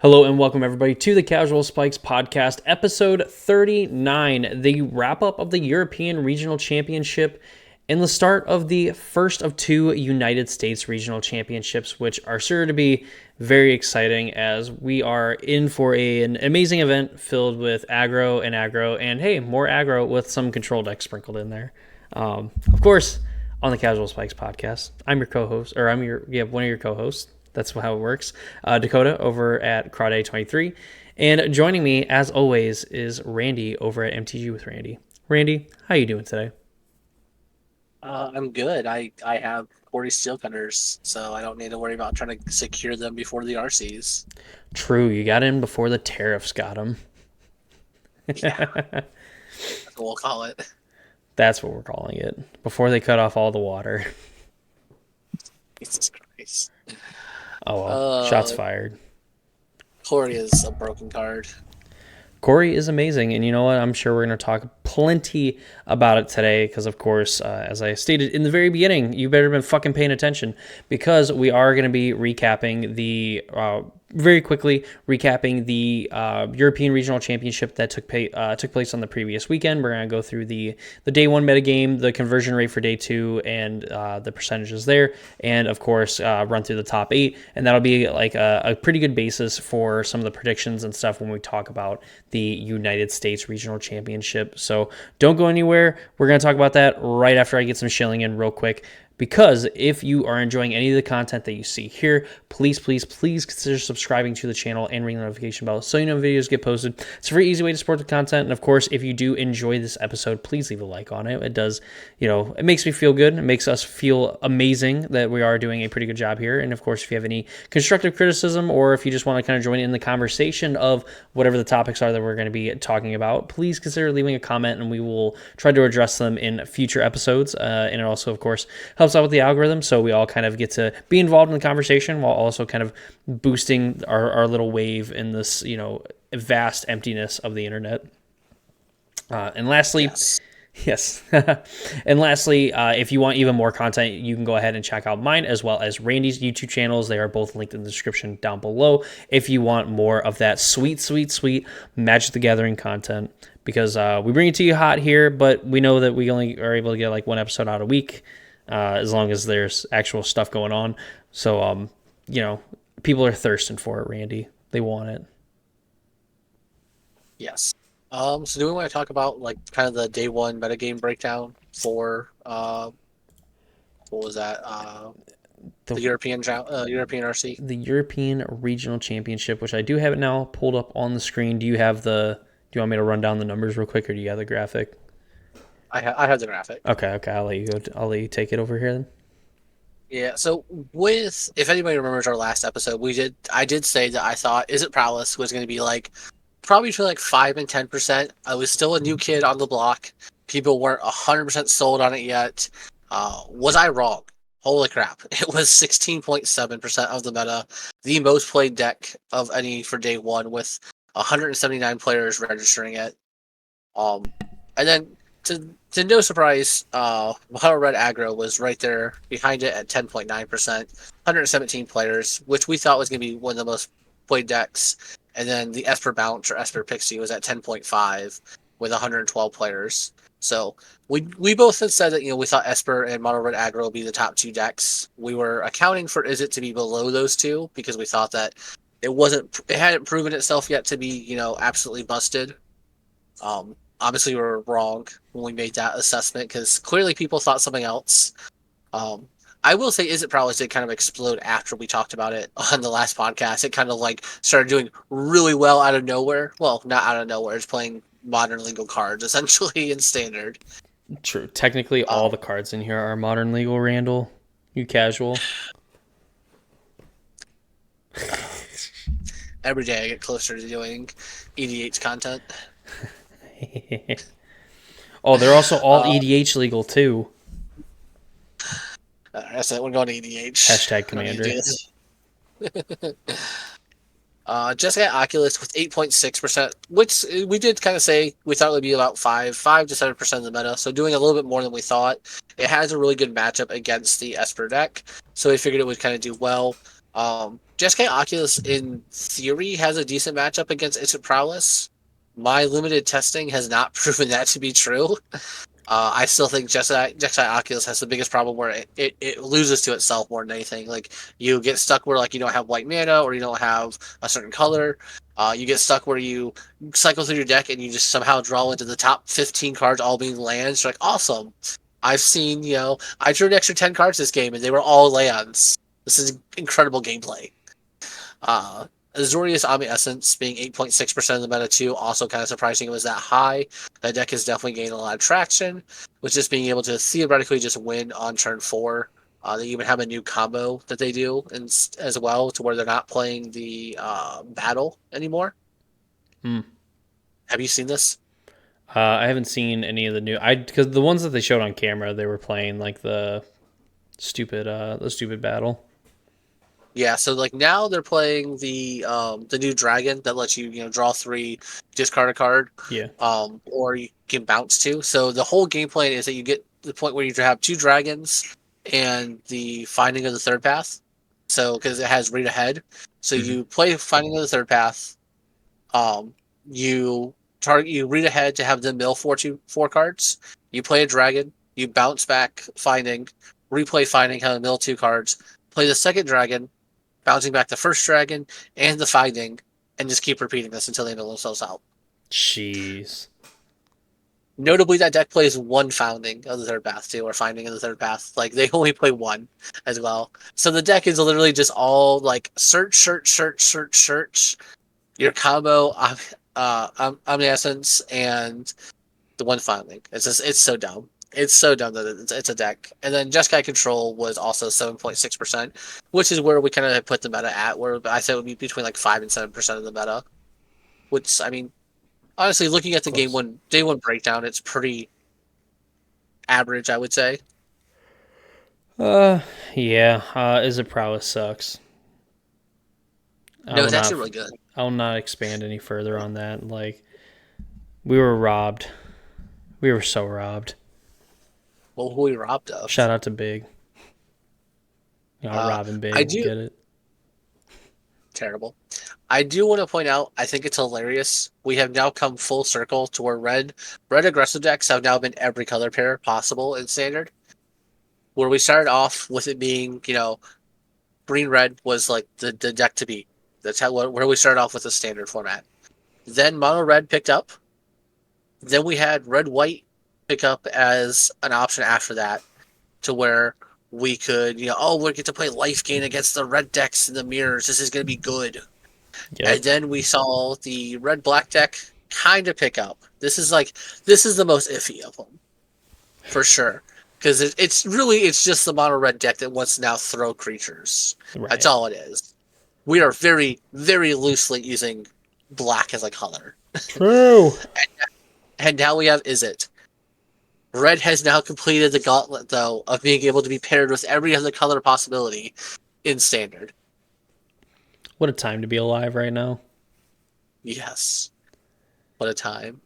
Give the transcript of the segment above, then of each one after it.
Hello and welcome everybody to the Casual Spikes podcast, episode 39, the wrap up of the European Regional Championship and the start of the first of two United States Regional Championships, which are sure to be very exciting as we are in for an amazing event filled with aggro and hey, more aggro with some control decks sprinkled in there. Of course, on the Casual Spikes podcast, I'm your co-host, or one of your co-hosts. That's how it works. Dakota over at Crawday23. And joining me, as always, is Randy over at MTG with Randy. Randy, how you doing today? I'm good. I have 40 steel cutters, so I don't need to worry about trying to secure them before the RCs. True, you got in before the tariffs got him. Yeah, that's what we'll call it. That's what we're calling it. Before they cut off all the water. Jesus Christ. Oh well, shots Uh, fired. Corey is a broken card. Corey is amazing, and you know what? I'm sure we're going to talk plenty about it today because, of course, as I stated in the very beginning, you better been fucking paying attention because we are going to be recapping the very quickly recapping the European Regional Championship that took place on the previous weekend. We're going to go through the day one metagame, the conversion rate for day two, and the percentages there, and of course run through the top eight, and that'll be like a pretty good basis for some of the predictions and stuff when we talk about the United States Regional Championship. So don't go anywhere. We're going to talk about that right after I get some shilling in real quick. Because if you are enjoying any of the content that you see here, please consider subscribing to the channel and ring the notification bell so you know videos get posted. It's a very easy way to support the content. And of course, if you do enjoy this episode, please leave a like on it. It does, it makes me feel good. It makes us feel amazing that we are doing a pretty good job here. And of course, if you have any constructive criticism or if you just want to kind of join in the conversation of whatever the topics are that we're going to be talking about, please consider leaving a comment and we will try to address them in future episodes. And it also, of course, helps out with the algorithm, so we all kind of get to be involved in the conversation while also kind of boosting our little wave in this, vast emptiness of the internet. And lastly, Yes. yes. And lastly, if you want even more content, you can go ahead and check out mine as well as Randy's YouTube channels. They are both linked in the description down below if you want more of that sweet Magic the Gathering content. Because we bring it to you hot here, but we know that we only are able to get like one episode out a week. As long as there's actual stuff going on. So, people are thirsting for it, Randy. They want it. Yes. So do we want to talk about like kind of the day one metagame breakdown for what was that? The The, European RC? the European Regional Championship, which I do have it now pulled up on the screen. Do you want me to run down the numbers real quick or do you have the graphic? I have the graphic. Okay, I'll let you go. I'll let you take it over here then. Yeah, so with if anybody remembers our last episode, I did say that I thought Is It Prowess was going to be like probably for like 5 and 10%. I was still a new kid on the block. People weren't 100% sold on it yet. Was I wrong? Holy crap. It was 16.7% of the meta, the most played deck of any for day one with 179 players registering it. And then to no surprise, Mono Red Aggro was right there behind it at 10.9%, 117 players, which we thought was going to be one of the most played decks. And then the Esper Bounce or Esper Pixie was at 10.5 with 112 players. So we both had said that we thought Esper and Mono Red Aggro would be the top two decks. We were accounting for Is It to be below those two because we thought that it hadn't proven itself yet to be absolutely busted. Obviously, we were wrong when we made that assessment because clearly people thought something else. I will say, Is It Prowess did kind of explode after we talked about it on the last podcast. It kind of like started doing really well out of nowhere. Well, not out of nowhere. It's playing modern legal cards essentially in standard. True. Technically, all Um, the cards in here are modern legal, Randall. You casual. every day I get closer to doing EDH content. Oh, they're also all Uh, EDH legal too. that's it. We're going to EDH. Hashtag I don't need to do commander. this. Jessica Oculus with 8.6%, which we did kind of say we thought it would be about 5 to 7% of the meta. So doing a little bit more than we thought. It has a really good matchup against the Esper deck, so we figured it would kind of do well. Jeskai Oculus, in theory, has a decent matchup against Izzet Prowess. My limited testing has not proven that to be true. I still think Jeskai Oculus has the biggest problem where it loses to itself more than anything. Like, you get stuck where like you don't have white mana or you don't have a certain color. You get stuck where you cycle through your deck and you just somehow draw into the top 15 cards all being lands. You're like, awesome. I've seen, I drew an extra 10 cards this game and they were all lands. This is incredible gameplay. Azorius Omni-Essence being 8.6% of the meta too, also kind of surprising it was that high. That deck is definitely gaining a lot of traction, with just being able to theoretically just win on turn 4. They even have a new combo that they do as well, to where they're not playing the battle anymore. Hmm. Have you seen this? I haven't seen any of the new. Because the ones that they showed on camera, they were playing like the stupid battle. Yeah, so like now they're playing the new dragon that lets you draw 3, discard a card, Yeah. or you can bounce 2. So the whole game plan is that you get to the point where you have 2 dragons and the Finding of the Third Path. So because it has read ahead, so Mhm. you play Finding of the Third Path. Um, you read ahead to have them mill 4 cards. You play a dragon. You bounce back Finding, replay Finding, have them mill 2 cards. Play the second dragon, bouncing back the first dragon and the Finding, and just keep repeating this until they mill themselves out. Jeez. Notably, that deck plays 1 Founding of the Third Path too, or Finding of the Third Path. Like, they only play 1 as well. So the deck is literally just all like search, search, search, search, search. Your combo, Omniscience, and the 1 Founding. It's so dumb. It's so dumb that it's a deck. And then Jeskai Control was also 7.6%, which is where we kind of put the meta at, where I said it would be between like 5 and 7% of the meta. Which, I mean, honestly, looking at the Close. day one breakdown, it's pretty average, I would say. Uh, yeah. Izzet Prowess sucks. I No, will it's not. actually really good. I will not expand any further on that. Like, we were robbed. We were so robbed. Well, who we robbed of. Shout out to Big. Uh, Robin I Big. do Get it? terrible. I do want to point out, I think it's hilarious. We have now come full circle to where red aggressive decks have now been every color pair possible in standard. Where we started off with it being, green red was like the deck to beat. That's where we started off with the standard format. Then mono red picked up. Then we had red white pick up as an option after that, to where we could, we get to play life gain against the red decks in the mirrors. This is going to be good. And Yep. then we saw the red black deck kind of pick up. This is the most iffy of them for sure, because it's just the mono red deck that wants to now throw creatures. That's Right. all it is. We are very very loosely using black as a color, True. and now we have Izzet. Red has now completed the gauntlet though of being able to be paired with every other color possibility in standard. What a time to be alive right now. Yes, what a time.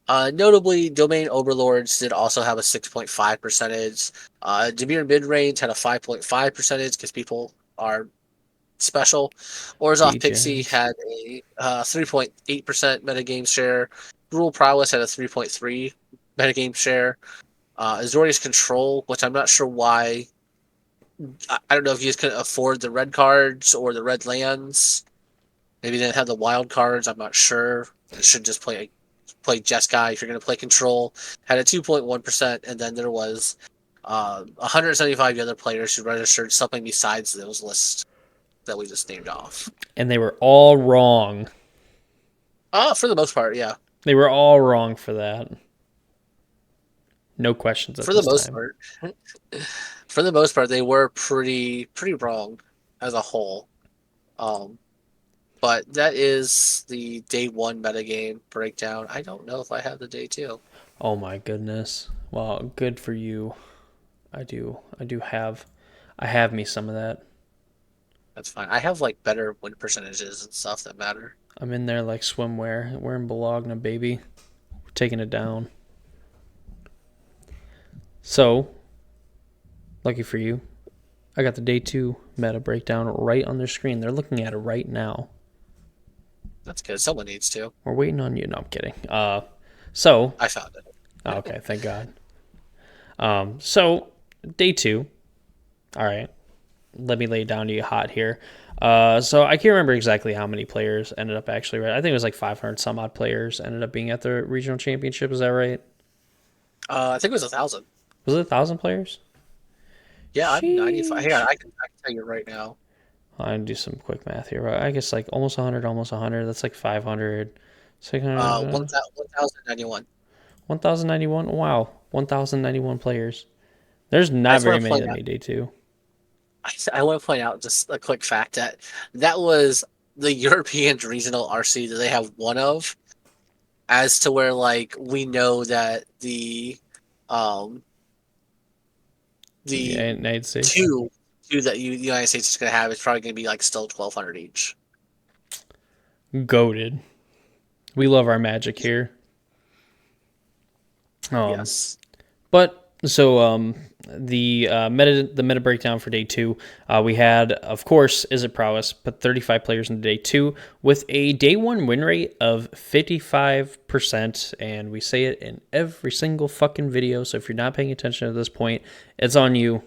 Notably, Domain Overlords did also have a 6.5 percentage. Dimir Midrange had a 5.5 percentage because people are special. Orzhov Pixie Degens. had a 3.8% metagame share. Rule Prowess had a 3.3 metagame share. Azorius Control, which I'm not sure why. I don't know if you just couldn't afford the red cards or the red lands. Maybe they didn't have the wild cards. I'm not sure. You should just play Jeskai if you're going to play Control. Had a 2.1%, and then there was 175 other players who registered something besides those lists that we just named off. And they were all wrong. For the most part, yeah. They were all wrong for that. No questions at For the this most time. part, for the most part, they were pretty wrong as a whole. Um, but that is the day 1 metagame breakdown. I don't know if I have the day 2. Oh my goodness. Well, good for you. I do. I have me some of that. That's fine. I have like better win percentages and stuff that matter. I'm in there like swimwear. We're in Bologna, baby. We're taking it down. So, lucky for you, I got the day 2 meta breakdown right on their screen. They're looking at it right now. That's good. Someone needs to. We're waiting on you. No, I'm kidding. So I found it. okay, thank God. So day 2. All right, let me lay it down to you hot here. So I can't remember exactly how many players ended up actually. Right, I think it was like 500 some odd players ended up being at the regional championship. Is that right? I think it was 1,000. Was it 1,000 players? Yeah, I'm 95. Hang on, Sheesh. I can tell you right now. I can do some quick math here. I guess like almost 100, almost 100. That's like 500, 600, 1,091. 1,091. Wow, 1,091 players. There's I not just very want to many point that out. made day 2. I want to point out just a quick fact that was the European regional RC that they have one of, as to where like we know that um the United States. two that the United States is going to have is probably going to be like still 1,200 each. Goated. We love our magic here. Yes. But so the meta breakdown for day 2, we had, of course, Is It Prowess put 35 players into day 2 with a day 1 win rate of 55%, and we say it in every single fucking video. So if you're not paying attention at this point, it's on you.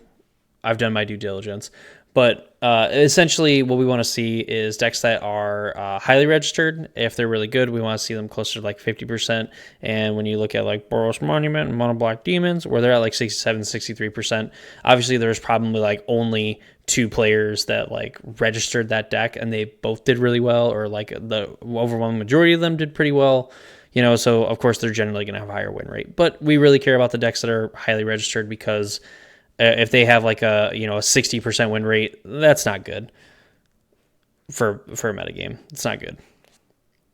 I've done my due diligence. But essentially, what we want to see is decks that are highly registered. If they're really good, we want to see them closer to like 50%. And when you look at like Boros Monument and Mono Black Demons, where they're at like 67, 63%, obviously there's probably like only 2 players that like registered that deck and they both did really well, or like the overwhelming majority of them did pretty well. So of course they're generally going to have a higher win rate. But we really care about the decks that are highly registered because if they have like a 60% win rate, that's not good for a metagame. It's not good.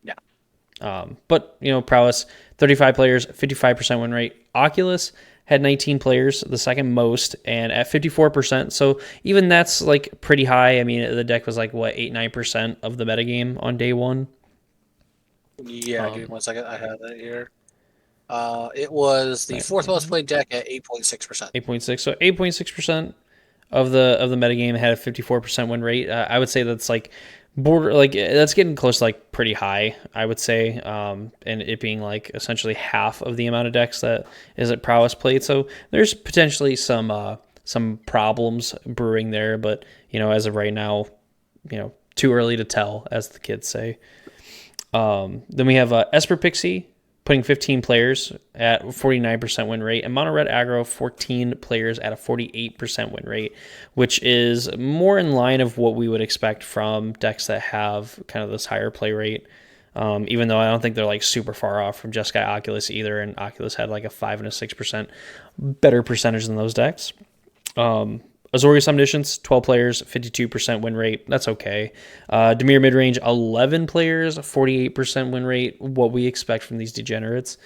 Yeah. But Prowess, 35 players, 55% win rate. Oculus had 19 players, the second most, and at 54%. So even that's like pretty high. I mean, the deck was like what 8-9% of the metagame on day 1. Yeah, give me 1 second. I have that here. It was the fourth most played deck at 8.6%. 8.6. So 8.6% of the metagame had a 54% win rate. I would say that's like that's getting close to like pretty high, I would say. And it being like essentially half of the amount of decks that Is It Prowess played. So there's potentially some problems brewing there, but as of right now, too early to tell, as the kids say. Then we have Esper Pixie putting 15 players at 49% win rate, and Mono Red Aggro 14 players at a 48% win rate, which is more in line of what we would expect from decks that have kind of this higher play rate. Even though I don't think they're like super far off from Jeskai Oculus either, and Oculus had like a 5 and a 6% better percentage than those decks. Azorius Omniscience, 12 players, 52% win rate. That's okay. Dimir Midrange, 11 players, 48% win rate. What we expect from these degenerates.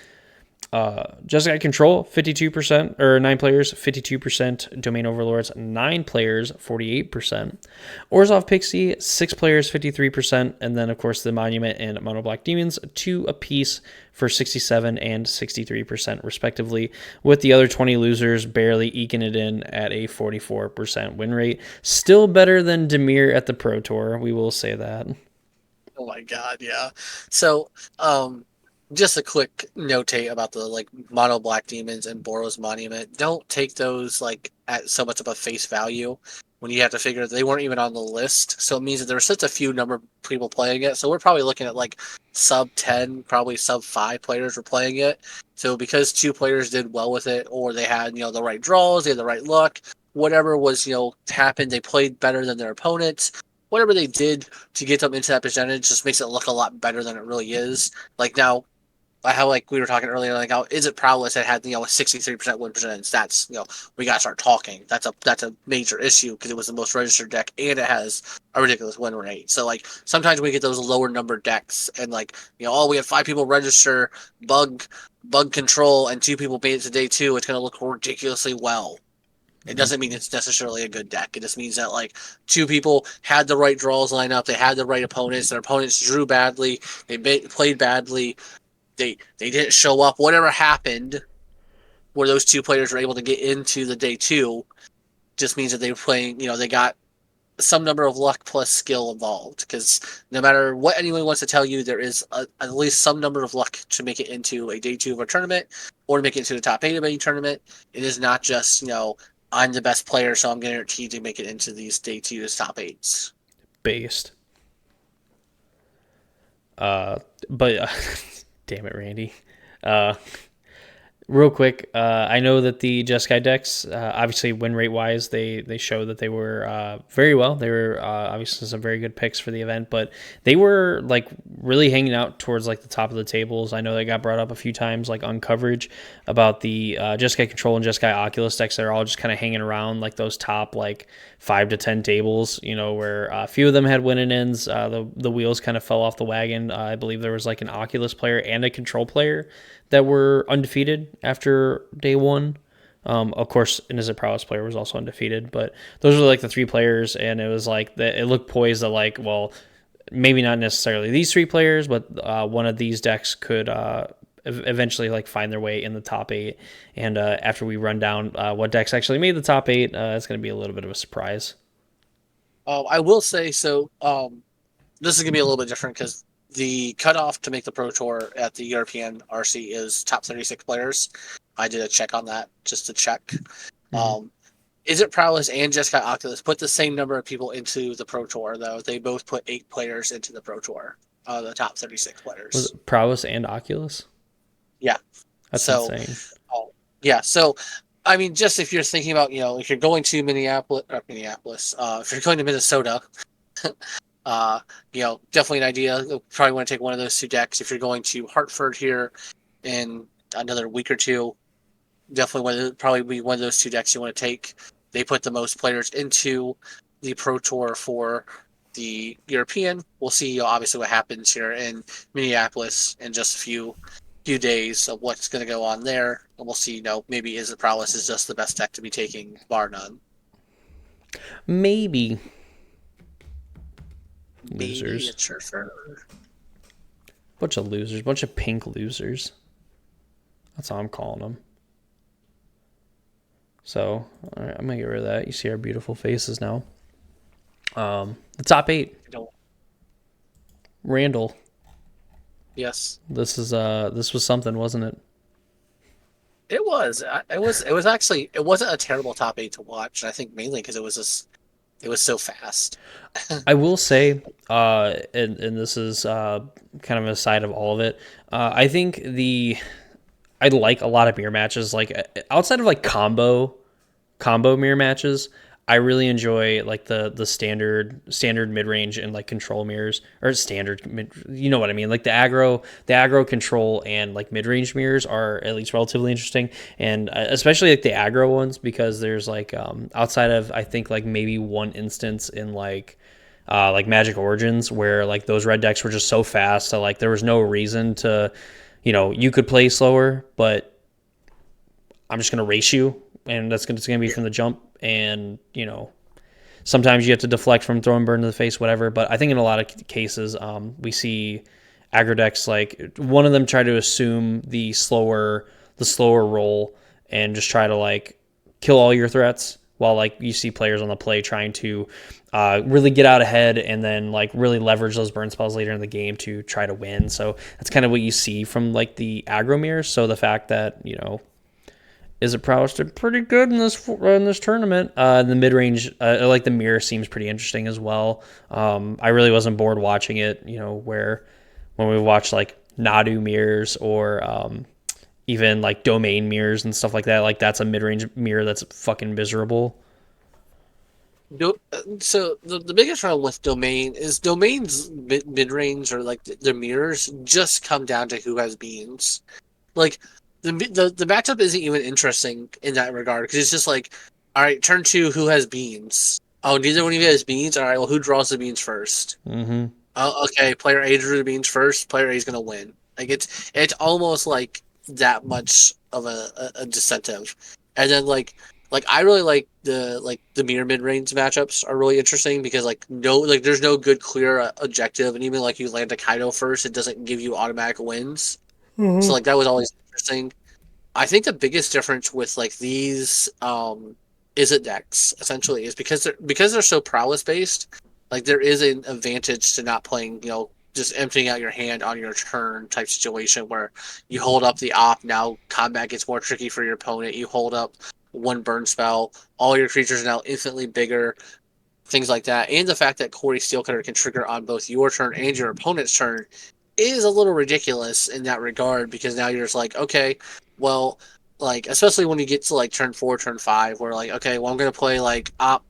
Jeskai Control, 52%, or 9 players, 52%. Domain Overlords, 9 players, 48%. Orzhov Pixie, 6 players, 53%. And then, of course, the Monument and Mono Black Demons, 2 apiece for 67 and 63%, respectively, with the other 20 losers barely eking it in at a 44% win rate. Still better than Dimir at the Pro Tour, we will say that. Oh my god, yeah. So, just a quick notate about the like Mono Black Demons and Boros Monument. Don't take those like at so much of a face value when you have to figure they weren't even on the list. So it means that there were such a few number of people playing it. So we're probably looking at like sub 10, probably sub 5 players were playing it. So because 2 players did well with it, or they had the right draws, they had the right luck, whatever was happened, they played better than their opponents. Whatever they did to get them into that percentage just makes it look a lot better than it really is. Like now, how like we were talking earlier, like how Is It Prowess that had a 63% win percentage. That's we gotta start talking. That's a major issue because it was the most registered deck and it has a ridiculous win rate. So like sometimes we get those lower number decks and like we have 5 people register bug control and 2 people made it to day 2. It's gonna look ridiculously well. It doesn't mean it's necessarily a good deck. It just means that like 2 people had the right draws lined up, they had the right opponents, their opponents drew badly, they played badly. They didn't show up. Whatever happened, where those 2 players were able to get into the day 2, just means that they're playing. They got some number of luck plus skill involved, because no matter what anyone wants to tell you, there is at least some number of luck to make it into a day 2 of a tournament or to make it into the top 8 of any tournament. It is not just, I'm the best player, so I'm guaranteed to make it into these day 2's top 8s. Based. Damn it, Randy. Real quick, I know that the Jeskai decks, obviously win rate wise, they show that they were very well. They were obviously some very good picks for the event, but they were like really hanging out towards like the top of the tables. I know they got brought up a few times like on coverage about the Jeskai Control and Jeskai Oculus decks that are all just kind of hanging around like those top like 5 to 10 tables, where a few of them had winning ends. The wheels kind of fell off the wagon. I believe there was like an Oculus player and a Control player that were undefeated after day 1. Of course, an Is It Prowess player was also undefeated, but those were like the 3 players, and it was like it looked poised that like, well, maybe not necessarily these 3 players, but one of these decks could eventually like find their way in the top 8. And after we run down what decks actually made the top 8, it's going to be a little bit of a surprise. I will say so. This is going to be a little bit different because the cutoff to make the Pro Tour at the European RC is top 36 players. I did a check on that just to check. Mm-hmm. Is It Prowess and Jeskai Oculus put the same number of people into the Pro Tour, though? They both put 8 players into the Pro Tour, the top 36 players. Was it Prowess and Oculus? Yeah. That's insane. Yeah, so I mean, just if you're thinking about, if you're going to Minneapolis, if you're going to Minnesota, definitely an idea. You'll probably want to take one of those 2 decks. If you're going to Hartford here in another week or 2, definitely probably be one of those 2 decks you want to take. They put the most players into the Pro Tour for the European. We'll see, obviously, what happens here in Minneapolis in just a few days of what's going to go on there. And we'll see, maybe Is It Prowess is just the best deck to be taking, bar none. Maybe. Losers. Bunch of losers. Bunch of pink losers. That's how I'm calling them. So, all right, I'm going to get rid of that. You see our beautiful faces now. The top 8. Randall. Yes. This was something, wasn't it? It was. It was actually. It wasn't a terrible top 8 to watch. I think mainly because it was so fast. I will say, and this is kind of a side of all of it. I think I like a lot of mirror matches. Like outside of like combo mirror matches, I really enjoy like the standard mid range and like control mirrors, or standard you know what I mean. Like the aggro control and like mid range mirrors are at least relatively interesting, and especially like the aggro ones, because there's like outside of I think like maybe one instance in like Magic Origins where like those red decks were just so fast that like there was no reason to, you could play slower, but I'm just gonna race you, and it's gonna be from the jump. And sometimes you have to deflect from throwing burn to the face, whatever. But I think in a lot of cases, we see aggro decks like one of them try to assume the slower roll and just try to like kill all your threats, while like you see players on the play trying to really get out ahead and then like really leverage those burn spells later in the game to try to win. So that's kind of what you see from like the aggro mirrors. So the fact that Is It Prowess did pretty good in this tournament. The mid range, like the mirror, seems pretty interesting as well. I really wasn't bored watching it. Where when we watched like Nadu mirrors or even like domain mirrors and stuff like that, like that's a mid range mirror that's fucking miserable. So the biggest problem with domains mid range, or like the mirrors, just come down to who has beams. Like the matchup isn't even interesting in that regard, because it's just like, all right, turn 2, who has beams? Oh, neither one of you has beams. All right, well, who draws the beams first? Mm-hmm. Okay, player A drew the beams first. Player A is gonna win. Like it's almost like that much of a disincentive. And then like I really like the mirror mid range matchups are really interesting, because there's no good clear objective, and even like you land a Kaido first, it doesn't give you automatic wins. Mm-hmm. So like that was always interesting. I think the biggest difference with like these Izzet decks essentially is because they're so prowess based. Like there is an advantage to not playing, just emptying out your hand on your turn type situation where you hold up the op. Now combat gets more tricky for your opponent. You hold up one burn spell. All your creatures are now infinitely bigger. Things like that, and the fact that Corey Steelcutter can trigger on both your turn and your opponent's turn is a little ridiculous in that regard because now you're just like, okay, well, like especially when you get to like turn 4, turn 5, where like, okay, well I'm gonna play like op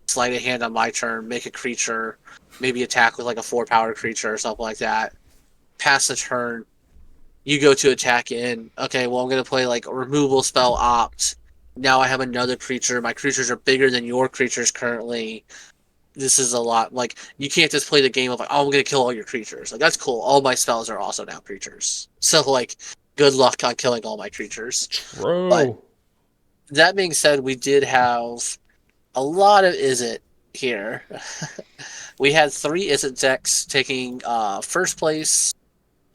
sleight of hand on my turn, make a creature, maybe attack with like a 4 power creature or something like that. Pass the turn, you go to attack in. Okay, well I'm gonna play like a removal spell opt. Now I have another creature. My creatures are bigger than your creatures currently. This is a lot. Like you can't just play the game of like, oh, I'm gonna kill all your creatures. Like that's cool. All my spells are also now creatures. So like, good luck on killing all my creatures. But True. that being said, we did have a lot of Izzet here. We had 3 Izzet decks taking first place,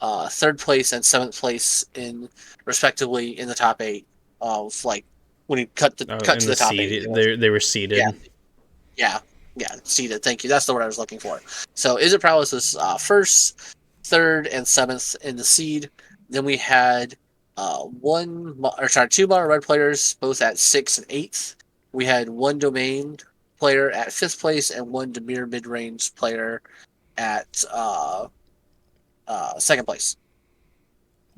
third place, and seventh place in respectively in the top 8 of like when you cut In to the the top 8. seed, they were Yeah, seeded. yeah, yeah. Seeded. Thank you. That's the word I was looking for. So Izzet Prowess was first, third, and seventh in the seed. Then we had two mono red players, both at 6th and 8th. We had one domain player at 5th place and one Dimir mid range player at 2nd place.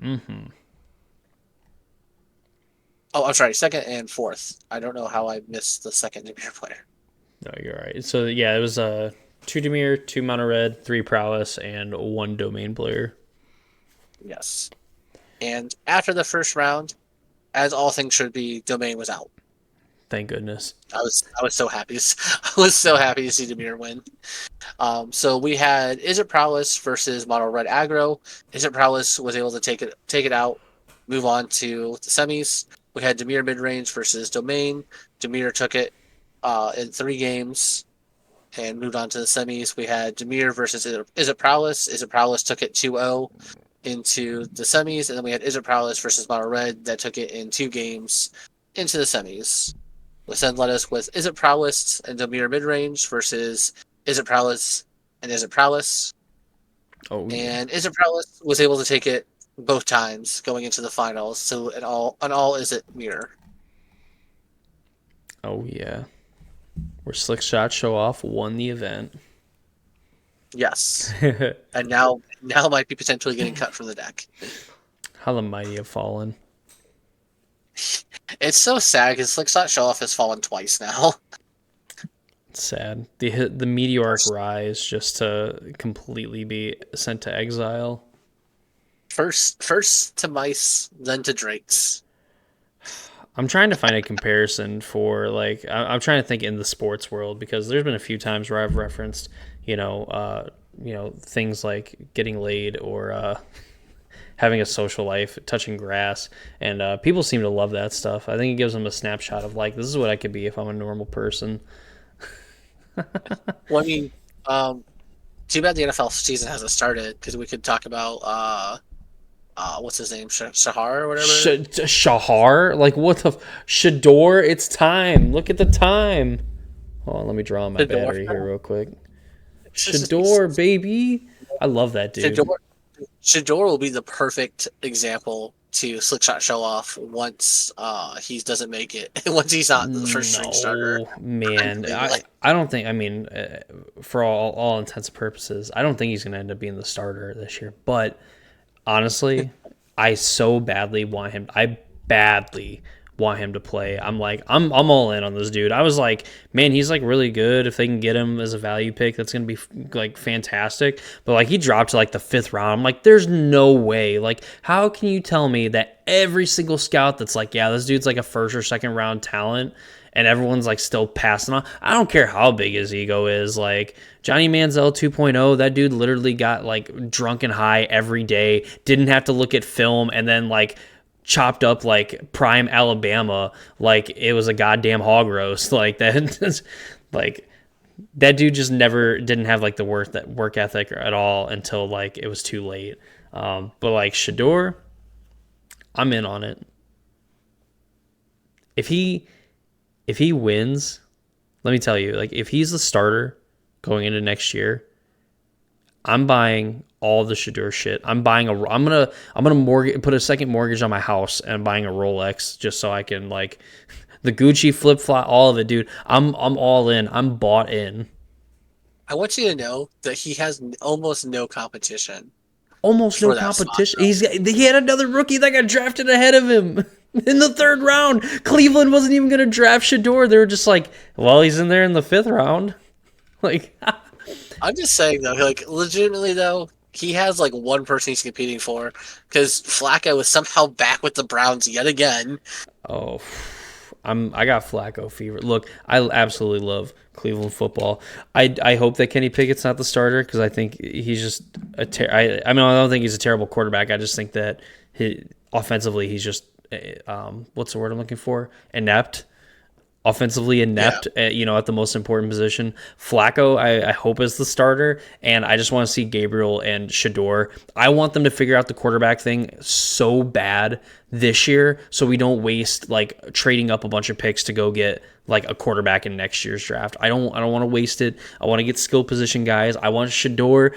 Mm-hmm. Oh, I'm sorry, 2nd and 4th. I don't know how I missed the 2nd Dimir player. No, you're right. So yeah, it was 2 Dimir, 2 mono red, 3 prowess, and 1 domain player. Yes. And after the first round, as all things should be, Domain was out. Thank goodness. I was so happy. I was so happy to see Demir win. So we had Izzet Prowess versus Mono Red Aggro. Izzet Prowess was able to take it out, move on to the semis. We had Demir mid range versus Domain. Demir took it in 3 games and moved on to the semis. We had Demir versus Izzet Prowess. Izzet Prowess took it 2-0 into the semis, and then we had Izzet Prowess versus Mono Red that took it in 2 games into the semis. Which then led us with Izzet Prowess and Demir midrange versus Izzet Prowess and Izzet Prowess. Oh yeah. And Izzet Prowess was able to take it both times going into the finals, so an all Izzet mirror. Oh yeah. Where Slick Shot Show Off won the event. Yes. And now might be potentially getting cut from the deck. How the mighty have fallen. It's so sad because Slickshot Show Off has fallen twice now. It's sad. The meteoric rise just to completely be sent to exile. First to mice, then to drakes. I'm trying to find a comparison for like I'm trying to think in the sports world because there's been a few times where I've referenced things like getting laid or having a social life, touching grass, and people seem to love that stuff. I think it gives them a snapshot of like this is what I could be if I'm a normal person. Well, I mean, too bad the NFL season hasn't started because we could talk about what's his name, Shahar or whatever. Shahar, like what the Shador? It's time. Look at the time. Hold on, let me draw on my Shador. battery here real quick. Shador, baby, I love that dude. Shador will be the perfect example to Slickshot Show Off once he doesn't make it. Once he's not the first string starter. Man, I don't think. I mean, for all intents and purposes, I don't think he's going to end up being the starter this year. But honestly, I so badly want him. I badly want him to play. I'm all in on this dude. I was like, man, he's like really good. If they can get him as a value pick, that's gonna be like fantastic. But like he dropped to like the 5th round. I'm like, there's no way. Like, how can you tell me that every single scout that's like, yeah, this dude's like a 1st or 2nd round talent, and everyone's like still passing on? I don't care how big his ego is. Like Johnny Manziel 2.0, that dude literally got like drunk and high every day. Didn't have to look at film, and then like chopped up like prime Alabama like it was a goddamn hog roast. Like that like that dude just never didn't have like the work ethic at all until like it was too late. But like Shador, I'm in on it. If he if he wins, let me tell you, like if he's the starter going into next year, I'm buying all the Shador shit. I'm gonna mortgage, put a second mortgage on my house and buying a Rolex just so I can like the Gucci flip flop, all of it, dude. I'm all in. I'm bought in. I want you to know that he has almost no competition Almost no for that spot, competition. though. He had another rookie that got drafted ahead of him in the third round. Cleveland wasn't even gonna draft Shador. They were just like, well, he's in there in the fifth round. Like, I'm just saying though, like legitimately though, he has like one person he's competing for because Flacco is somehow back with the Browns yet again. oh, I got Flacco fever. Look, I absolutely love Cleveland football. I hope that Kenny Pickett's not the starter because I think he's just I mean I don't think he's a terrible quarterback. I just think that offensively he's just what's the word I'm looking for? Inept. Offensively Yeah, inept at the most important position. Flacco, I hope is the starter, and I just want to see Gabriel and Shador. I want them to figure out the quarterback thing so bad this year, so we don't waste like trading up a bunch of picks to go get like a quarterback in next year's draft. I don't want to waste it. I want to get skill position guys. I want Shador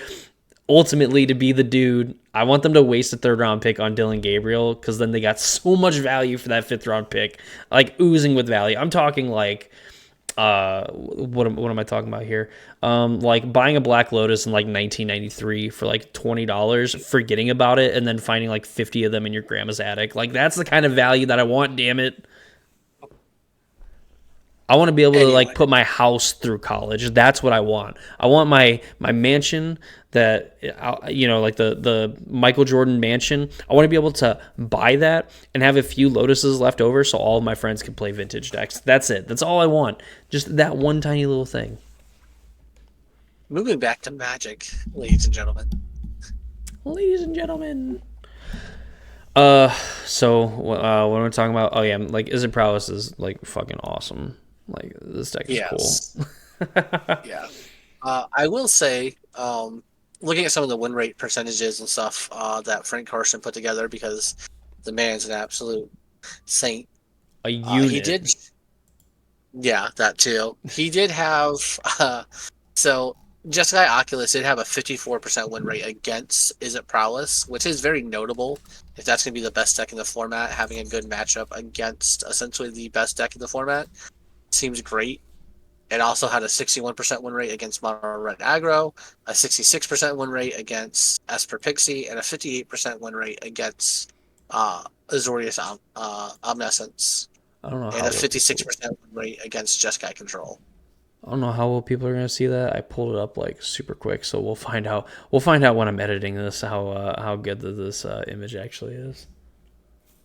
ultimately to be the dude. I want them to waste a third round pick on Dylan Gabriel because then they got so much value for that fifth round pick, like oozing with value. I'm talking like, what am I talking about here? Like buying a Black Lotus in like 1993 for like $20, forgetting about it, and then finding like 50 of them in your grandma's attic. Like that's the kind of value that I want. Damn it. I want to be able to like anyway. put my house through college. That's what I want. I want my mansion that like the Michael Jordan mansion. I want to be able to buy that and have a few Lotuses left over so all of my friends can play vintage decks. That's it. That's all I want. Just that one tiny little thing. Moving back to Magic, ladies and gentlemen. Ladies and gentlemen. Uh so what am I talking about? Oh yeah, like Izzet Prowess is like fucking awesome. Like this deck is cool. Yes. Yeah. I will say, looking at some of the win rate percentages and stuff that Frank Carson put together, because the man's an absolute saint. A He did, unit. yeah, that too. He did have, so Jeskai Oculus did have a 54% win rate against Is It Prowess, which is very notable. If that's going to be the best deck in the format, having a good matchup against essentially the best deck in the format seems great. It also had a 61% win rate against Mono Red Aggro, a 66% win rate against Esper Pixie, and a 58% win rate against Azorius Omniscience, I don't know and how a well people 56% win rate against Jeskai Control. I don't know how well people are gonna see that. I pulled it up like super quick, so we'll find out. We'll find out when I'm editing this how good this image actually is.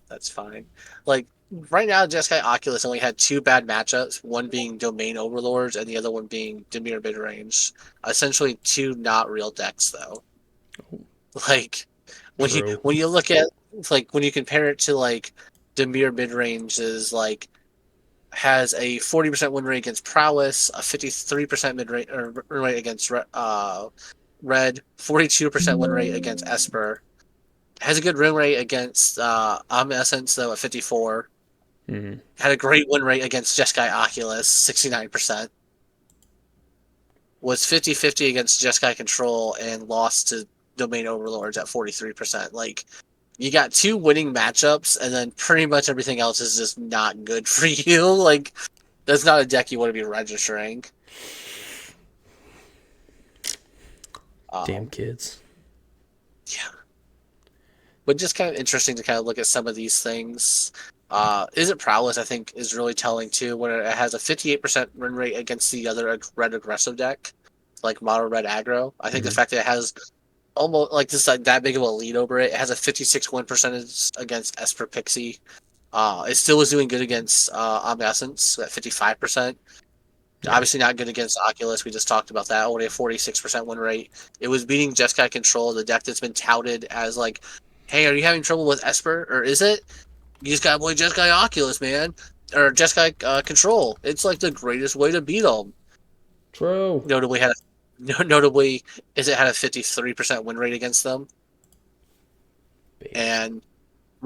That's fine. Like right now, Jeskai Oculus only had two bad matchups, one being Domain Overlords and the other one being Demir Midrange. Essentially two not real decks though. Like True. when you look at like when you compare it to like Demir Midrange is like has a 40% win rate against Prowess, a 53% mid rate or win rate against Red, 42% win rate against Esper. Has a good win rate against Omniscience though at 54. Hmm. Had a great win rate against Jeskai Oculus, 69%. Was 50-50 against Jeskai Control and lost to Domain Overlords at 43%. Like, you got two winning matchups, and then pretty much everything else is just not good for you. Like, that's not a deck you want to be registering. Damn Um, kids. yeah. But just kind of interesting to kind of look at some of these things. Is It Prowess, I think, is really telling too, when it has a 58% win rate against the other red aggressive deck, like Mono Red Aggro. I think the Hmm. fact that it has almost like just like that big of a lead over it, it has a 56 win percentage against Esper Pixie. It still was doing good against Omniscience at 55%. Yeah. Obviously not good against Oculus. We just talked about that. Only a 46% win rate. It was beating Jeskai Control, the deck that's been touted as like, hey, are you having trouble with Esper? Or is it? You just gotta play Jeskai Oculus, man. Or Jeskai Control. It's like the greatest way to beat them. True. Notably had notably is it had a 53% win rate against them. Base. And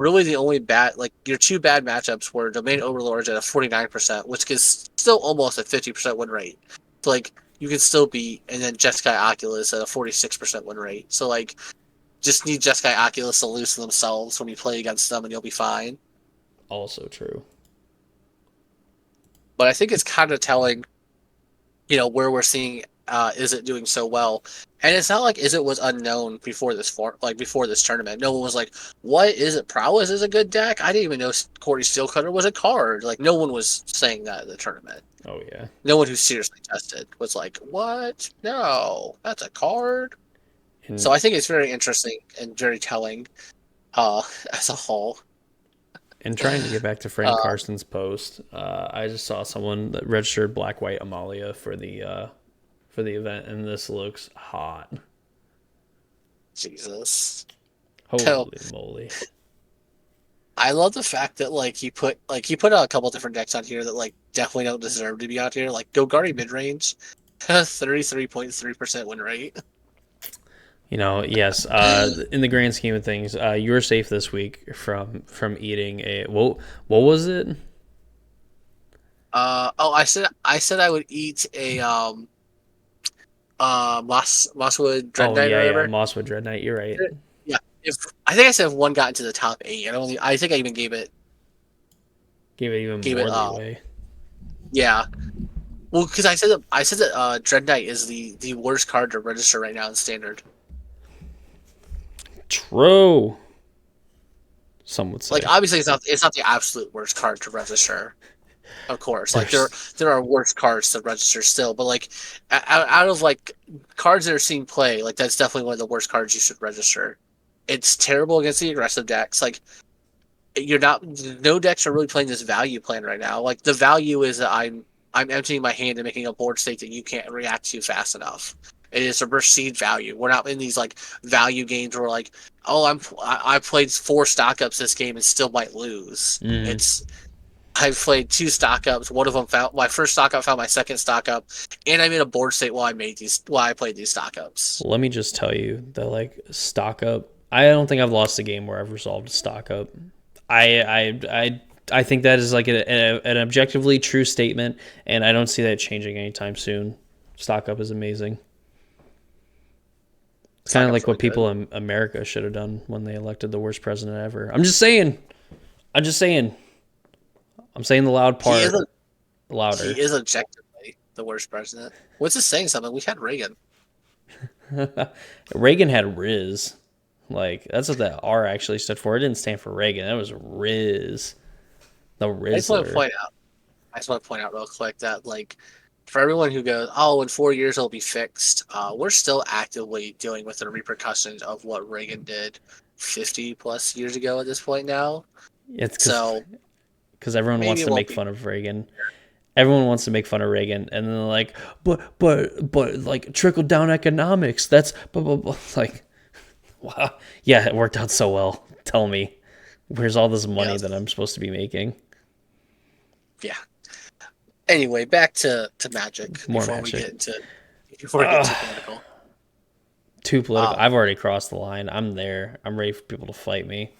really the only bad, like your two bad matchups were Domain Overlords at a 49%, which is still almost a 50% win rate. So like you can still beat, and then Jeskai Oculus at a 46% win rate. So like just need Jeskai Oculus to loosen themselves when you play against them, and you'll be fine. Also true. But I think it's kind of telling, where we're seeing Is It doing so well. And it's not like Is It was unknown before before this tournament. No one was like, "What Is It Prowess is a good deck." I didn't even know Corey Steelcutter was a card. Like no one was saying that in the tournament. Oh yeah. No one who seriously tested was like, "What? No, that's a card." So And I think it's very interesting and very telling as a whole. and trying to get back to Frank Uh, Carson's post, I just saw someone that registered Black White Amalia for the event, and this looks hot. Jesus. So Holy moly! I love the fact that he put out a couple different decks on here that like definitely don't deserve to be out here. Like Golgari mid range, 33.3% win rate. Yes. In the grand scheme of things, you were safe this week from eating a what was it? I said I would eat a Mosswood Dread Oh Knight or yeah, whatever. Mosswood Dread Knight. You're right. Yeah, if I think I said if one got into the top eight. I think I even Gave it even gave more it leeway. yeah. Well, because I said that Dread Knight is the worst card to register right now in Standard. True. Some would say Like obviously it's not the absolute worst card to register. Of course, like there there's there are worse cards to register still, but like out of like cards that are seeing play, like that's definitely one of the worst cards you should register. It's terrible against the aggressive decks. Like you're not no decks are really playing this value plan right now. Like the value is that I'm emptying my hand and making a board state that you can't react to fast enough. It is a received value. We're not in these like value games where like, oh, I played four stock ups this game and still might lose. mm, It's I've played two stock ups. One of them found my first stock up, found my second stock up, and I made a board state while I played these stock ups. let me just tell you that like stock up. I don't think I've lost a game where I've resolved a stock up. I think that is like an objectively true statement, and I don't see that changing anytime soon. Stock up is amazing. It's kind Stock of up's like what really good. people in America should have done when they elected the worst president ever. I'm just saying. I'm just saying. I'm saying the loud He is part a, he louder. is objectively the worst president. What's this saying something? We had Reagan. Reagan had Riz. Like that's what that R actually stood for. It didn't stand for Reagan. That was Riz, the I just want to Rizzler. point out. I just want to point out real quick that like for everyone who goes, oh, in 4 years it'll be fixed. We're still actively dealing with the repercussions of what Reagan did 50 plus years ago at this point now. It's So because everyone maybe wants it to won't make be. fun of Reagan. Everyone wants to make fun of Reagan, and then they're like, but like trickle down economics. That's blah blah blah. Like, wow, yeah, it worked out so well. Tell me, where's all this money that Yes. I'm supposed to be making? Yeah. Anyway, back to Magic More magic. before we get too political. Too political. Um, I've already crossed the line. I'm there. I'm ready for people to fight me.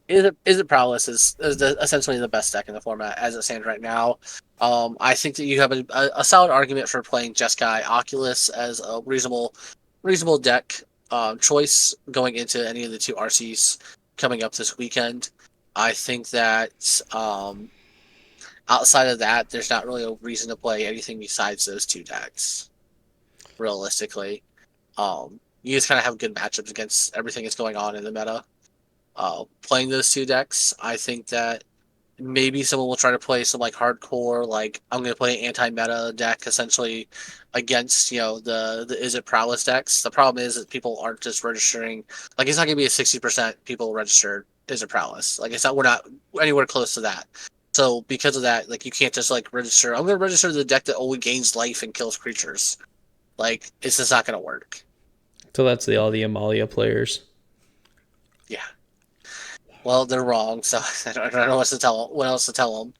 is it Prowess is essentially the best deck in the format as it stands right now. I think that you have a solid argument for playing Jeskai Oculus as a reasonable deck choice going into any of the two RCs coming up this weekend. I think that outside of that, there's not really a reason to play anything besides those two decks. Realistically, you just kind of have good matchups against everything that's going on in the meta. Playing those two decks, I think that maybe someone will try to play some like hardcore, like I'm going to play an anti-meta deck essentially against the Is It Prowess decks. The problem is that people aren't just registering. Like it's not going to be a 60% people registered Is It Prowess. Like it's not we're not anywhere close to that. So because of that, like you can't just like register. I'm going to register the deck that only gains life and kills creatures. Like it's just not going to work. So that's all the Amalia players. Yeah. Well, they're wrong, so I don't know what else to tell them.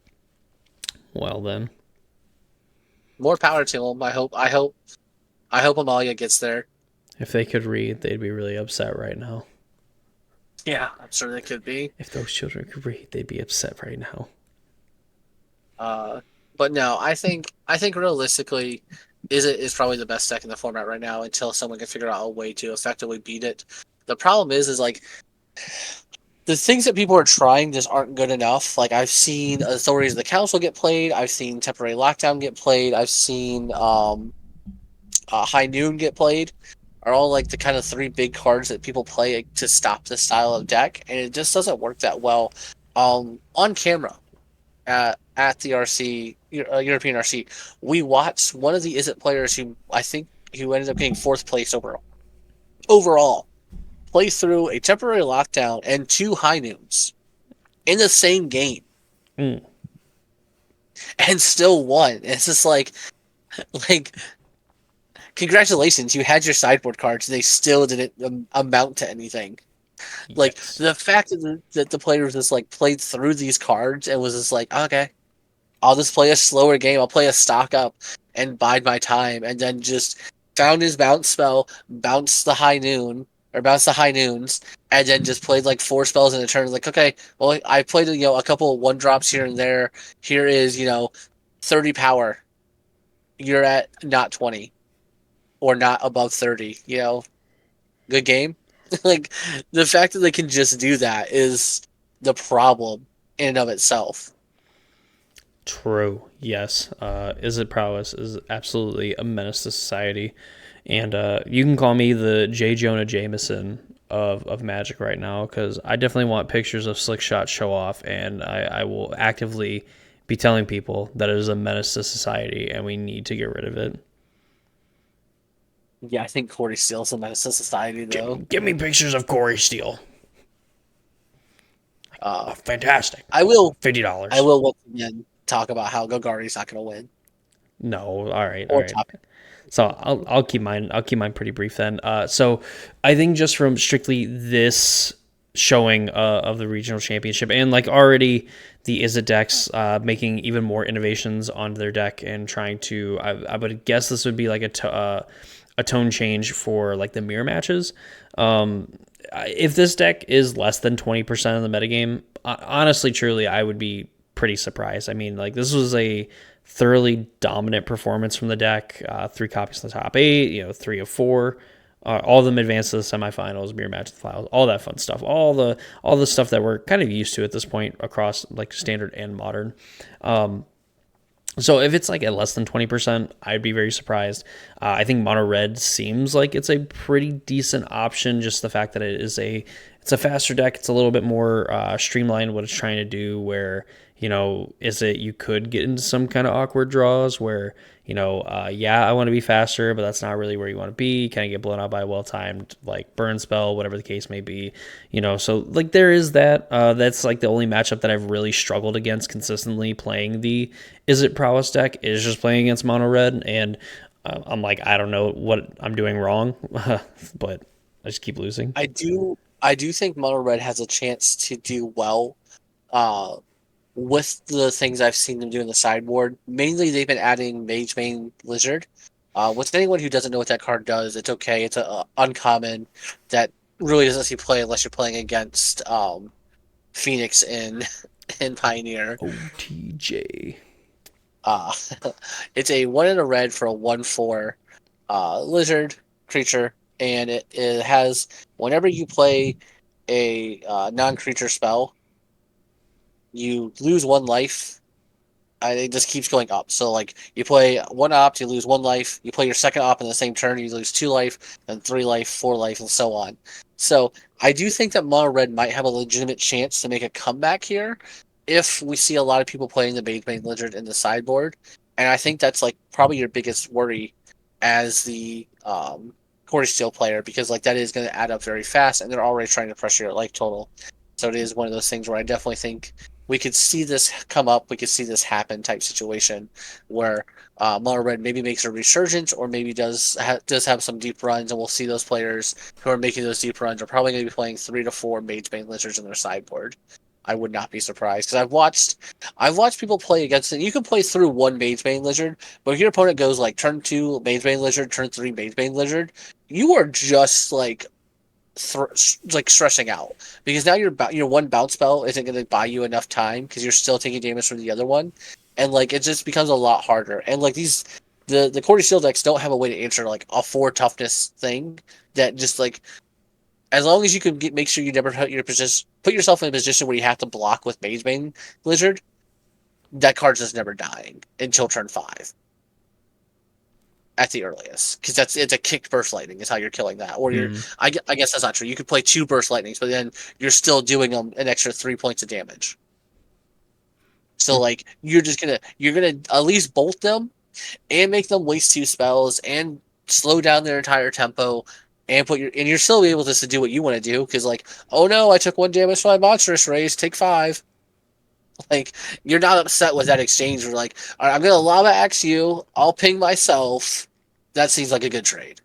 Well then, More power to them. I hope Amalia gets there. if they could read, they'd be really upset right now. Yeah, I'm sure they could be. If those children could read, they'd be upset right now. Uh, but no, I think realistically, is probably the best deck in the format right now until someone can figure out a way to effectively beat it. The problem is like the things that people are trying just aren't good enough. Like I've seen Authorities of the Council get played, I've seen Temporary Lockdown get played, I've seen High Noon get played. Are all like the kind of three big cards that people play to stop this style of deck, and it just doesn't work that well on camera at the RC European RC. We watched one of the Izzet players who I think who ended up getting fourth place overall play through a temporary lockdown and two high noons in the same game Mm. and still won. It's just like congratulations, you had your sideboard cards. They still didn't amount to anything. Like Yes. the fact that the players just like played through these cards and was just like, okay, I'll just play a slower game. I'll play a stock up and bide my time, and then just found his bounce spell, bounced the high noon or bounced the high noons, and then just played like four spells in a turn. Like, okay, well, I played a couple of one drops here and there. Here is 30 power. You're at not 20 or not above 30. Good game. Like the fact that they can just do that is the problem in and of itself. True. Yes. Izzet Prowess is absolutely a menace to society, and you can call me the J. Jonah Jameson of Magic right now because I definitely want pictures of Slick Shot show off, and I will actively be telling people that it is a menace to society, and we need to get rid of it. Yeah, I think Corey Steele's a menace to society, though. Give me pictures of Corey Steele. Uh, Oh, fantastic. I will, I $50. will once again talk about how Gogari's not going to win No. All right. All or right. top. So I'll keep mine. I'll keep mine pretty brief then. So I think just from strictly this showing of the regional championship and like already the Izzet decks making even more innovations on their deck and trying to I would guess this would be like a tone change for like the mirror matches. If this deck is less than 20% of the metagame, honestly, truly, I would be pretty surprised. I mean, like this was a thoroughly dominant performance from the deck. Three copies in the top eight, 3 of 4. All of them advanced to the semifinals, mirror match the finals, all that fun stuff, all the stuff that we're kind of used to at this point across like standard and modern. So if it's like at less than 20%, I'd be very surprised. I think mono red seems like it's a pretty decent option. Just the fact that it's a faster deck. It's a little bit more streamlined what it's trying to do. Where is it you could get into some kind of awkward draws where yeah, I want to be faster, but that's not really where you want to be. Kind of get blown out by a well-timed like burn spell, whatever the case may be. So like there is that. That's like the only matchup that I've really struggled against consistently playing the Izzet Prowess deck is just playing against mono red, and I'm like I don't know what I'm doing wrong, but I just keep losing. I do think Mono Red has a chance to do well uh, with the things I've seen them do in the sideboard. Mainly, they've been adding Magebane Lizard. With anyone who doesn't know what that card does, it's okay. It's a uncommon that really doesn't see play unless you're playing against Phoenix in Pioneer. OTJ. Uh, it's a 1 and a red for a 1/4 lizard creature, and it has whenever you play a non-creature spell, you lose 1 life. It just keeps going up. So like you play one opt, you lose 1 life. You play your second opt in the same turn, you lose 2 life, then 3 life, 4 life, and so on. So I do think that mono red might have a legitimate chance to make a comeback here if we see a lot of people playing the Magebane Lizard in the sideboard. And I think that's like probably your biggest worry as the Corey Steel player, because like that is going to add up very fast, and they're already trying to pressure your life total. So it is one of those things where I definitely think we could see this come up, we could see this happen type situation where Mono Red maybe makes a resurgence, or maybe does have some deep runs, and we'll see those players who are making those deep runs are probably going to be playing 3 to 4 Magebane Lizards in their sideboard. I would not be surprised because I've watched people play against it. You can play through one Magebane Lizard, but if your opponent goes like turn 2 Magebane Lizard, turn 3 Magebane Lizard, you are just like like stressing out because now your one bounce spell isn't going to buy you enough time because you're still taking damage from the other one, and like it just becomes a lot harder. And like the Cordy Steel decks don't have a way to answer like a 4 toughness thing that just like as long as you can make sure you never put yourself in a position where you have to block with Magebane Blizzard, that card's just never dying until turn 5 at the earliest, because it's a kicked burst lightning is how you're killing that. Or I guess that's not true. You could play 2 burst lightnings, but then you're still doing them an extra 3 points of damage. So like you're gonna at least bolt them and make them waste 2 spells and slow down their entire tempo and you're still able to do what you want to do because like, oh no, I took 1 damage from my monstrous raise, take 5. Like you're not upset with that exchange. You're like, all right, I'm gonna lava axe you, I'll ping myself. That seems like a good trade.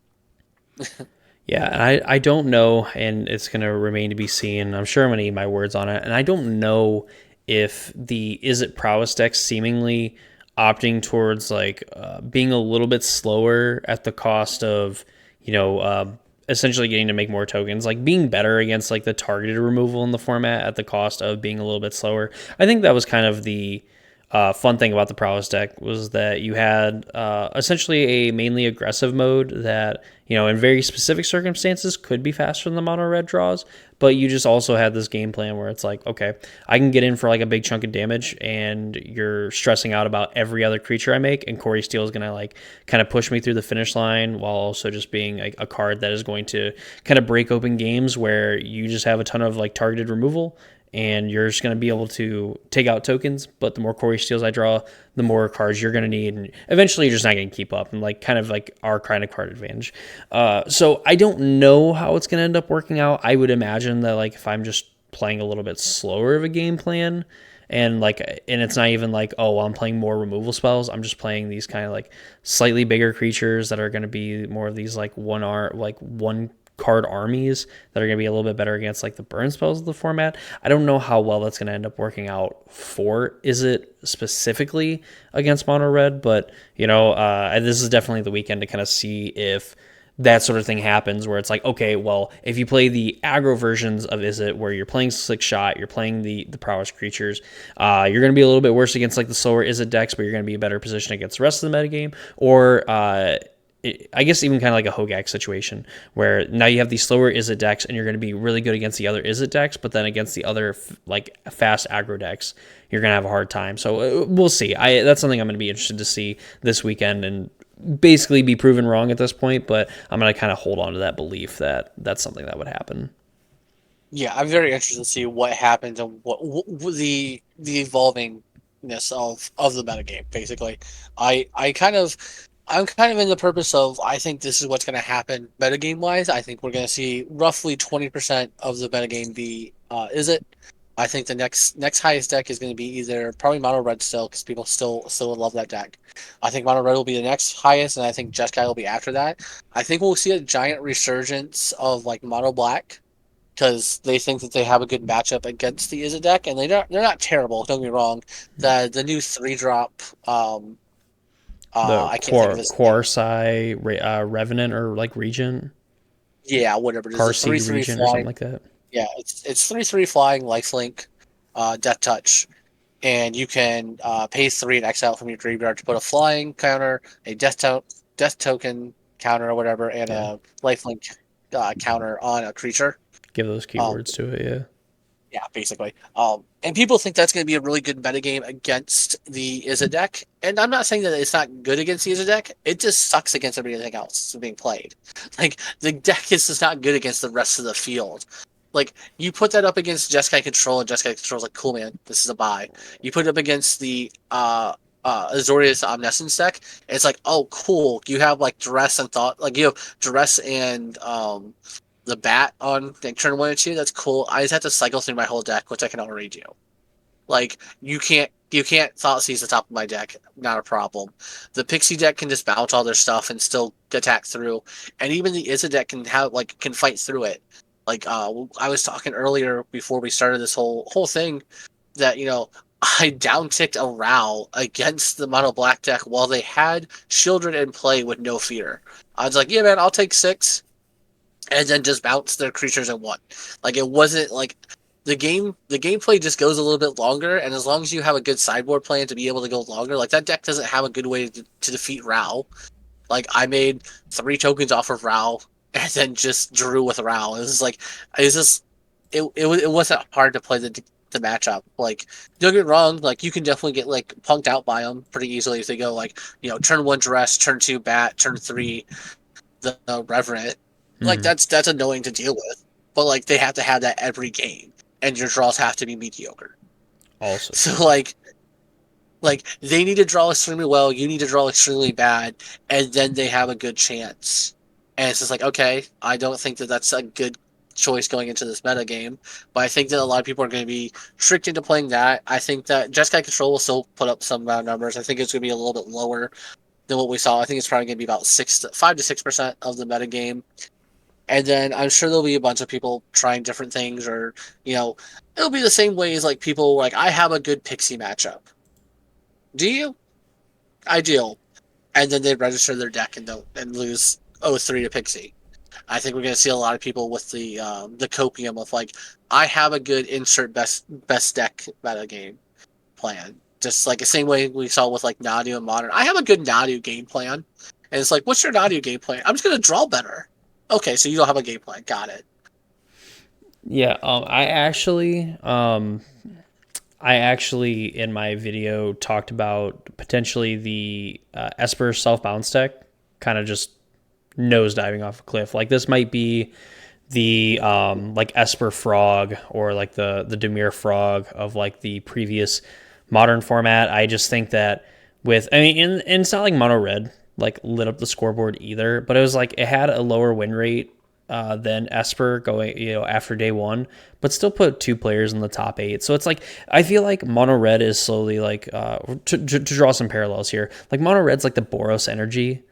Yeah, and I don't know, and it's going to remain to be seen. I'm sure I'm going to eat my words on it. And I don't know if the Izzet Prowess deck seemingly opting towards like being a little bit slower at the cost of, essentially getting to make more tokens, like being better against like the targeted removal in the format at the cost of being a little bit slower. I think that was kind of the fun thing about the Prowess deck was that you had essentially a mainly aggressive mode that, in very specific circumstances could be faster than the mono red draws, but you just also had this game plan where it's like, okay, I can get in for like a big chunk of damage and you're stressing out about every other creature I make, and Corey Steel is going to like kind of push me through the finish line while also just being a card that is going to kind of break open games where you just have a ton of like targeted removal and you're just going to be able to take out tokens. But the more Corey Steels I draw, the more cards you're going to need, and eventually you're just not going to keep up, and like kind of like our kind of card advantage. So I don't know how it's going to end up working out. I would imagine that like if I'm just playing a little bit slower of a game plan, and it's not even like, oh, well, I'm playing more removal spells, I'm just playing these kind of like slightly bigger creatures that are going to be more of these like one card armies that are going to be a little bit better against like the burn spells of the format. I don't know how well that's going to end up working out for Izzet specifically against mono red, but this is definitely the weekend to kind of see if that sort of thing happens where it's like, okay, well, if you play the aggro versions of Izzet where you're playing Slick Shot, you're playing the prowess creatures, you're going to be a little bit worse against like the slower Izzet decks, but you're going to be a better position against the rest of the metagame. Or I guess even kind of like a Hogak situation where now you have these slower Izzet decks and you're going to be really good against the other Izzet decks, but then against the other like fast aggro decks, you're going to have a hard time. So we'll see. That's something I'm going to be interested to see this weekend and basically be proven wrong at this point, but I'm going to kind of hold on to that belief that that's something that would happen. Yeah, I'm very interested to see what happens and what the evolvingness of the metagame. Basically, I'm kind of in the purpose of I think this is what's going to happen metagame wise. I think we're going to see roughly 20% of the metagame be Izzet. I think the next highest deck is going to be either probably mono red still because people still love that deck. I think mono red will be the next highest, and I think Jeskai will be after that. I think we'll see a giant resurgence of like mono black because they think that they have a good matchup against the Izzet deck, and they're not terrible. Don't get me wrong. The new 3-drop. The I can't think of his name. Quarsai Revenant or like Regent, Yeah, whatever it is. It's Carseed 3/3 Regent or something flying. like that. Yeah, it's 3/3 flying, lifelink, death touch, and you can pay 3 and exile from your graveyard to put a flying counter, a death token counter or whatever, and Yeah, a lifelink counter on a creature. give those Um, keywords to it. Yeah. yeah, basically. And people think that's going to be a really good metagame against the Izzet deck. And I'm not saying that it's not good against the Izzet deck. It just sucks against everything else that's being played. Like, the deck is just not good against the rest of the field. Like, you put that up against Jeskai Control, and Jeskai Control's like, cool, man, this is a buy. You put it up against the Azorius Omniscience deck, and it's like, oh, cool. You have, like, Duress and Thought. Like, you have Duress and the bat on like, turn 1 and 2. That's cool. I just have to cycle through my whole deck, which I can already do. Like you can't thought seize the top of my deck, not a problem. The Pixie deck can just bounce all their stuff and still attack through, and even the Izzet deck can fight through it. Like I was talking earlier before we started this whole thing that I downticked a Rao against the mono black deck while they had Children in play with no fear. I was like, yeah, man, I'll take 6. and then just bounce their creatures in one. Like it wasn't like the gameplay just goes a little bit longer, and as long as you have a good sideboard plan to be able to go longer, like that deck doesn't have a good way to defeat Rao. Like I made 3 tokens off of Rao and then just drew with Rao. It was like it's just it wasn't hard to play the matchup. Like don't get me wrong, like you can definitely get like punked out by them pretty easily if they go like turn 1 Dress, turn 2 Bat, turn 3 the Reverend. Like Mhm. that's annoying to deal with, but like they have to have that every game, and your draws have to be mediocre. Also So true. like they need to draw extremely well, you need to draw extremely bad, and then they have a good chance. And it's just like, okay, I don't think that that's a good choice going into this meta game, but I think that a lot of people are going to be tricked into playing that. I think that Jeskai Control will still put up some amount of numbers. I think it's going to be a little bit lower than what we saw. I think it's probably going to be about 5 to 6% of the meta game. And then I'm sure there'll be a bunch of people trying different things, or it'll be the same way as like people like I have a good Pixie matchup. Do you? I do. And then they register their deck and don't and lose 0-3 to Pixie. I think we're going to see a lot of people with the copium of like I have a good insert best deck meta game plan. Just like the same way we saw with like Nadu and Modern. I have a good Nadu game plan. And it's like, what's your Nadu game plan? I'm just gonna draw better. Okay, so you don't have a game plan. Got it. Yeah, I actually in my video talked about potentially the Esper self bounce deck, kind of just nosediving off a cliff. Like this might be the like Esper Frog or like the Demir Frog of like the previous modern format. I just think that with I mean, and it's not like Mono Red like lit up the scoreboard either, but it was like it had a lower win rate than Esper going after day one, but still put 2 players in the top 8. So it's like I feel like Mono Red is slowly like to draw some parallels here. Like Mono Red's like the Boros energy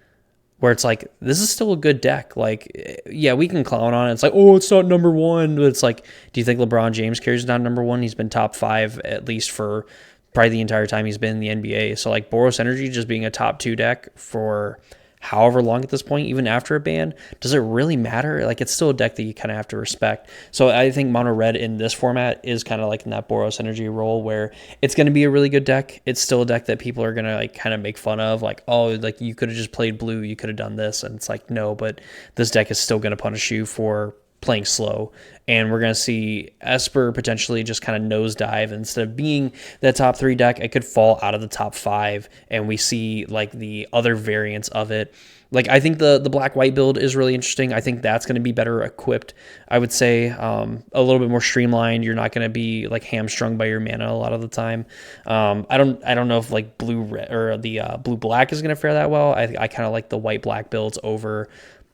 where it's like this is still a good deck. Like, yeah, we can clown on it. It's like, oh, it's not number one, but it's like, do you think LeBron James carries down number one? He's been top 5 at least for probably the entire time he's been in the NBA. So like Boros Energy just being a top 2 deck for however long at this point, even after a ban, does it really matter? Like it's still a deck that you kind of have to respect. So I think Mono Red in this format is kind of like in that Boros Energy role where it's going to be a really good deck. It's still a deck that people are going to like kind of make fun of, like, oh, like you could have just played blue, you could have done this, and it's like no, but this deck is still going to punish you for playing slow. And we're going to see Esper potentially just kind of nosedive. Instead of being that top 3 deck, it could fall out of the top 5. And we see like the other variants of it. Like I think the black white build is really interesting. I think that's going to be better equipped. I would say a little bit more streamlined. You're not going to be like hamstrung by your mana a lot of the time. I don't know if like blue red or the blue black is going to fare that well. I kind of like the white black builds over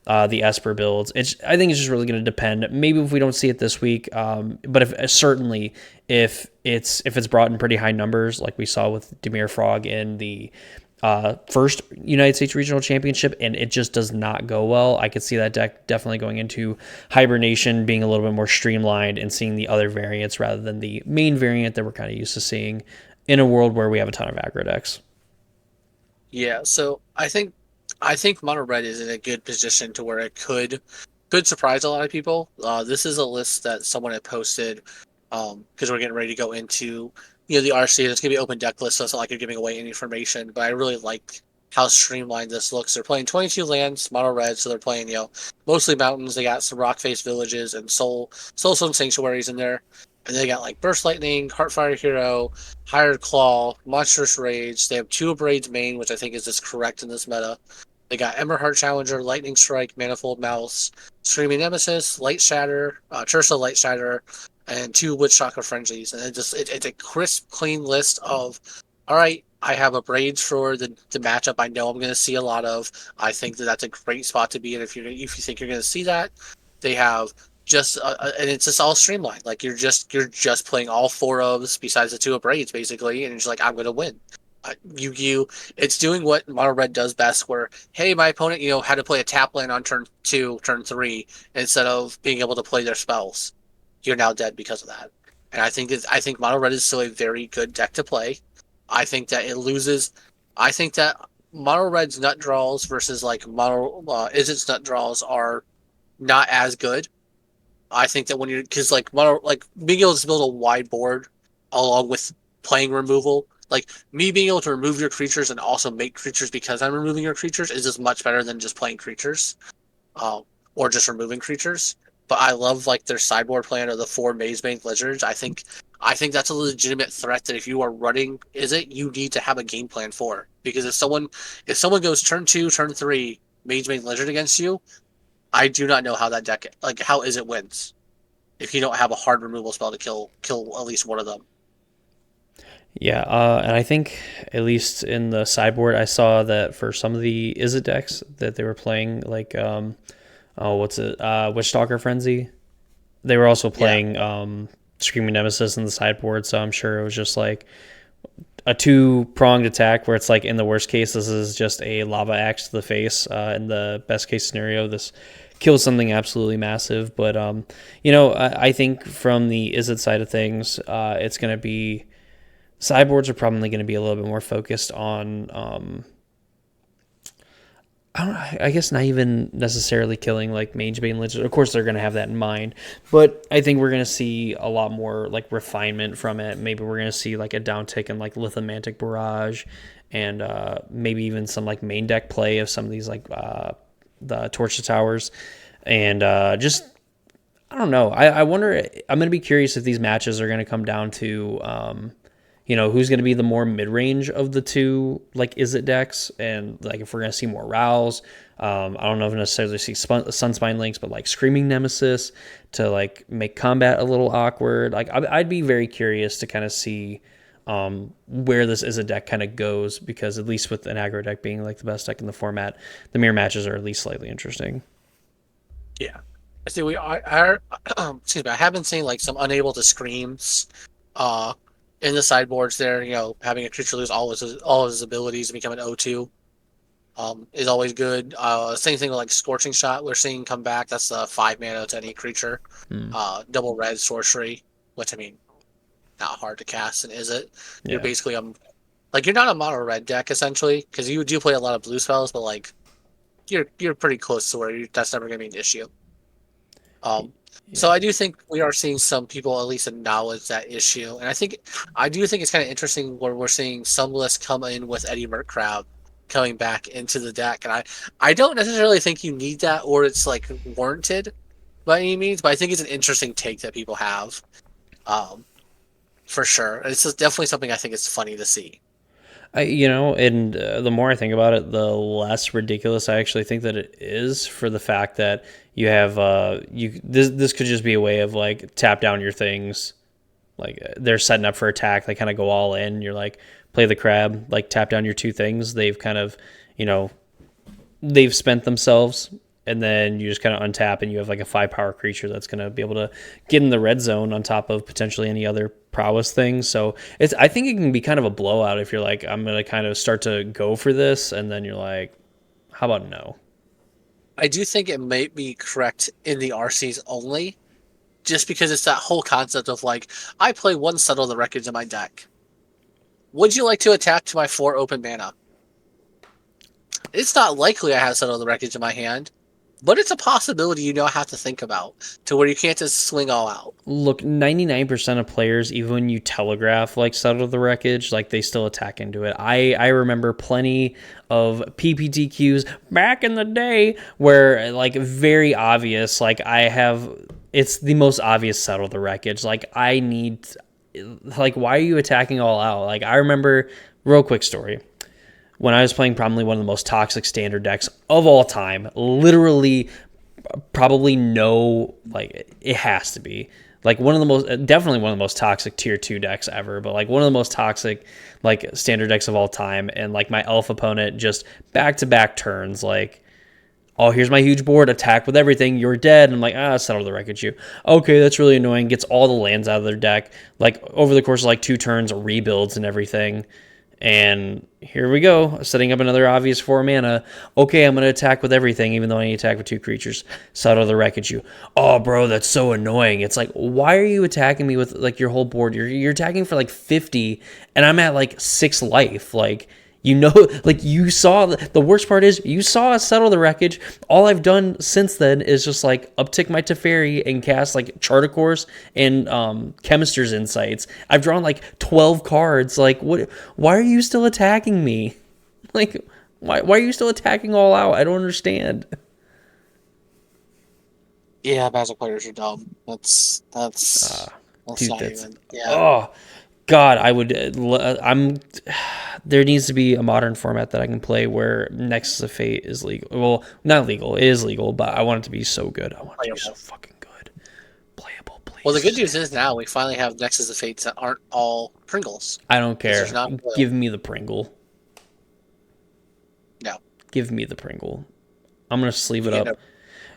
the Esper builds. I think it's just really going to depend. Maybe if we don't see it this week, but if certainly if it's brought in pretty high numbers, like we saw with Demir Frog in the first United States Regional Championship, and it just does not go well, I could see that deck definitely going into hibernation, being a little bit more streamlined, and seeing the other variants rather than the main variant that we're kind of used to seeing in a world where we have a ton of aggro decks. Yeah, so I think Mono Red is in a good position to where it could surprise a lot of people. This is a list that someone had posted because we're getting ready to go into the RC. And it's gonna be open deck list, so it's not like you're giving away any information. But I really like how streamlined this looks. They're playing 22 lands, Mono Red, so they're playing mostly mountains. They got some rock face villages and soulstone sanctuaries in there. And they got like Burst Lightning, Heartfire Hero, Hired Claw, Monstrous Rage. They have 2 Abrades main, which I think is just correct in this meta. They got Emberheart Challenger, Lightning Strike, Manifold Mouse, Screaming Nemesis, Light Shatter, Chursa Light Shatter, and 2 Woodchakra Frenzies. And it's a crisp, clean list of, all right, I have a Braids for the matchup I know I'm going to see a lot of. I think that that's a great spot to be in if you think you're going to see that. They have just and it's just all streamlined. Like you're just playing all 4 ofs besides the 2 Abrades basically, and you're just like, I'm going to win. You it's doing what Mono Red does best, where hey, my opponent had to play a tap land on turn 2, turn 3 instead of being able to play their spells. You're now dead because of that. And I think Mono Red is still a very good deck to play. I think that it loses. I think that Mono Red's nut draws versus like Mono Izzet's nut draws are not as good. I think that when you're because like being able to build a wide board along with playing removal, like me being able to remove your creatures and also make creatures because I'm removing your creatures is just much better than just playing creatures, um, or just removing creatures. But I love like their sideboard plan of the 4 Maze Bank Lizards. I think that's a legitimate threat that if you are running, is it you need to have a game plan for, because if someone goes turn 2, turn 3 Maze Bank Lizard against you, I do not know how that deck like how is it wins if you don't have a hard removal spell to kill at least one of them. Yeah, and I think at least in the sideboard, I saw that for some of the Izzet decks that they were playing, like oh, what's it, Witchstalker Frenzy. They were also Yeah, playing Screaming Nemesis in the sideboard, so I'm sure it was just like a two-pronged attack where it's like in the worst case this is just a lava axe to the face. In the best case scenario, this kills something absolutely massive. But I think from the Izzet side of things, it's going to be sideboards are probably going to be a little bit more focused on I guess not even necessarily killing like Magebane Lizard. Of course, they're going to have that in mind, but I think we're going to see a lot more like refinement from it. Maybe we're going to see like a downtick in like Lithomantic Barrage, and maybe even some like main deck play of some of these like the Torch Towers, and just I don't know. I wonder. I'm going to be curious if these matches are going to come down to who's going to be the more mid-range of the two, like, Izzet decks, and, like, if we're going to see more Rows. I don't know if necessarily see Sunspine Links, but, like, Screaming Nemesis to, like, make combat a little awkward. Like, I'd be very curious to kind of see where this Izzet deck kind of goes, because at least with an aggro deck being, like, the best deck in the format, the mirror matches are at least slightly interesting. yeah. I see. Excuse me. I have been seeing like some unable to screams, uh, in the sideboards. There, having a creature lose all his abilities and become an O2, is always good. Same thing with like Scorching Shot. We're seeing come back. That's 5 mana to any creature. Hmm. Double red sorcery, which I mean, not hard to cast, and is it? You're Yeah. basically like you're not a mono red deck essentially because you do play a lot of blue spells, but like you're pretty close to where that's never gonna be an issue. Um, so Yeah. I do think we are seeing some people at least acknowledge that issue, and I do think it's kind of interesting where we're seeing some lists come in with Eddie Murkroud coming back into the deck, and I don't necessarily think you need that or it's like warranted by any means, but I think it's an interesting take that people have, um, for sure. It's just definitely something I think is funny to see. And the more I think about it, the less ridiculous I actually think that it is, for the fact that you have this could just be a way of like tap down your things, like they're setting up for attack, they kind of go all in. You're like play the crab, like tap down your two things. They've kind of you know they've spent themselves, and then you just kind of untap and you have like a 5 power creature that's going to be able to get in the red zone on top of potentially any other prowess things. So I think it can be kind of a blowout if you're like, I'm going to kind of start to go for this, and then you're like, how about no? I do think it might be correct in the RCs only, just because it's that whole concept of like, I play one Settle the Wreckage in my deck. Would you like to attack to my 4 open mana? It's not likely I have Settle the Wreckage in my hand, but it's a possibility you don't have to think about to where you can't just swing all out. Look, 99% of players, even when you telegraph like settle the wreckage, like they still attack into it. I remember plenty of PPTQs back in the day where like very obvious, like it's the most obvious settle the wreckage. Like like why are you attacking all out? Like I remember, real quick story, when I was playing probably one of the most toxic standard decks of all time, literally probably no, like it has to be like definitely one of the most toxic tier 2 decks ever, but like one of the most toxic like standard decks of all time. And like my elf opponent just back to back turns, like, oh, here's my huge board, attack with everything, you're dead. And I'm like, settle the wreckage you. Okay, that's really annoying. Gets all the lands out of their deck, like over the course of like 2 turns, rebuilds and everything. And here we go, setting up another obvious 4 mana. Okay, I'm going to attack with everything, even though I need to attack with 2 creatures. Settle the wreckage you. Oh, bro, that's so annoying. It's like, why are you attacking me with like your whole board? You're attacking for like 50, and I'm at like 6 life. Like, You know, like you saw the worst part is you saw us settle the wreckage. All I've done since then is just like uptick my Teferi and cast like Chart of Course and Chemister's Insights. I've drawn like 12 cards. Like what? Why are you still attacking me? Like why are you still attacking all out? I don't understand. Yeah, Magic players are dumb. That's Dude, not that's even. Yeah, oh God, I would. I'm. There needs to be a modern format that I can play where Nexus of Fate is legal. Well, not legal. It is legal, but I want it to be so good. I want it to be so playable. fucking good. Playable, Well, the good please. news is now we finally have Nexus of Fates that aren't all Pringles I don't because there's care. not foil. Give me the Pringle. No, Give me the Pringle. I'm gonna sleeve it you up.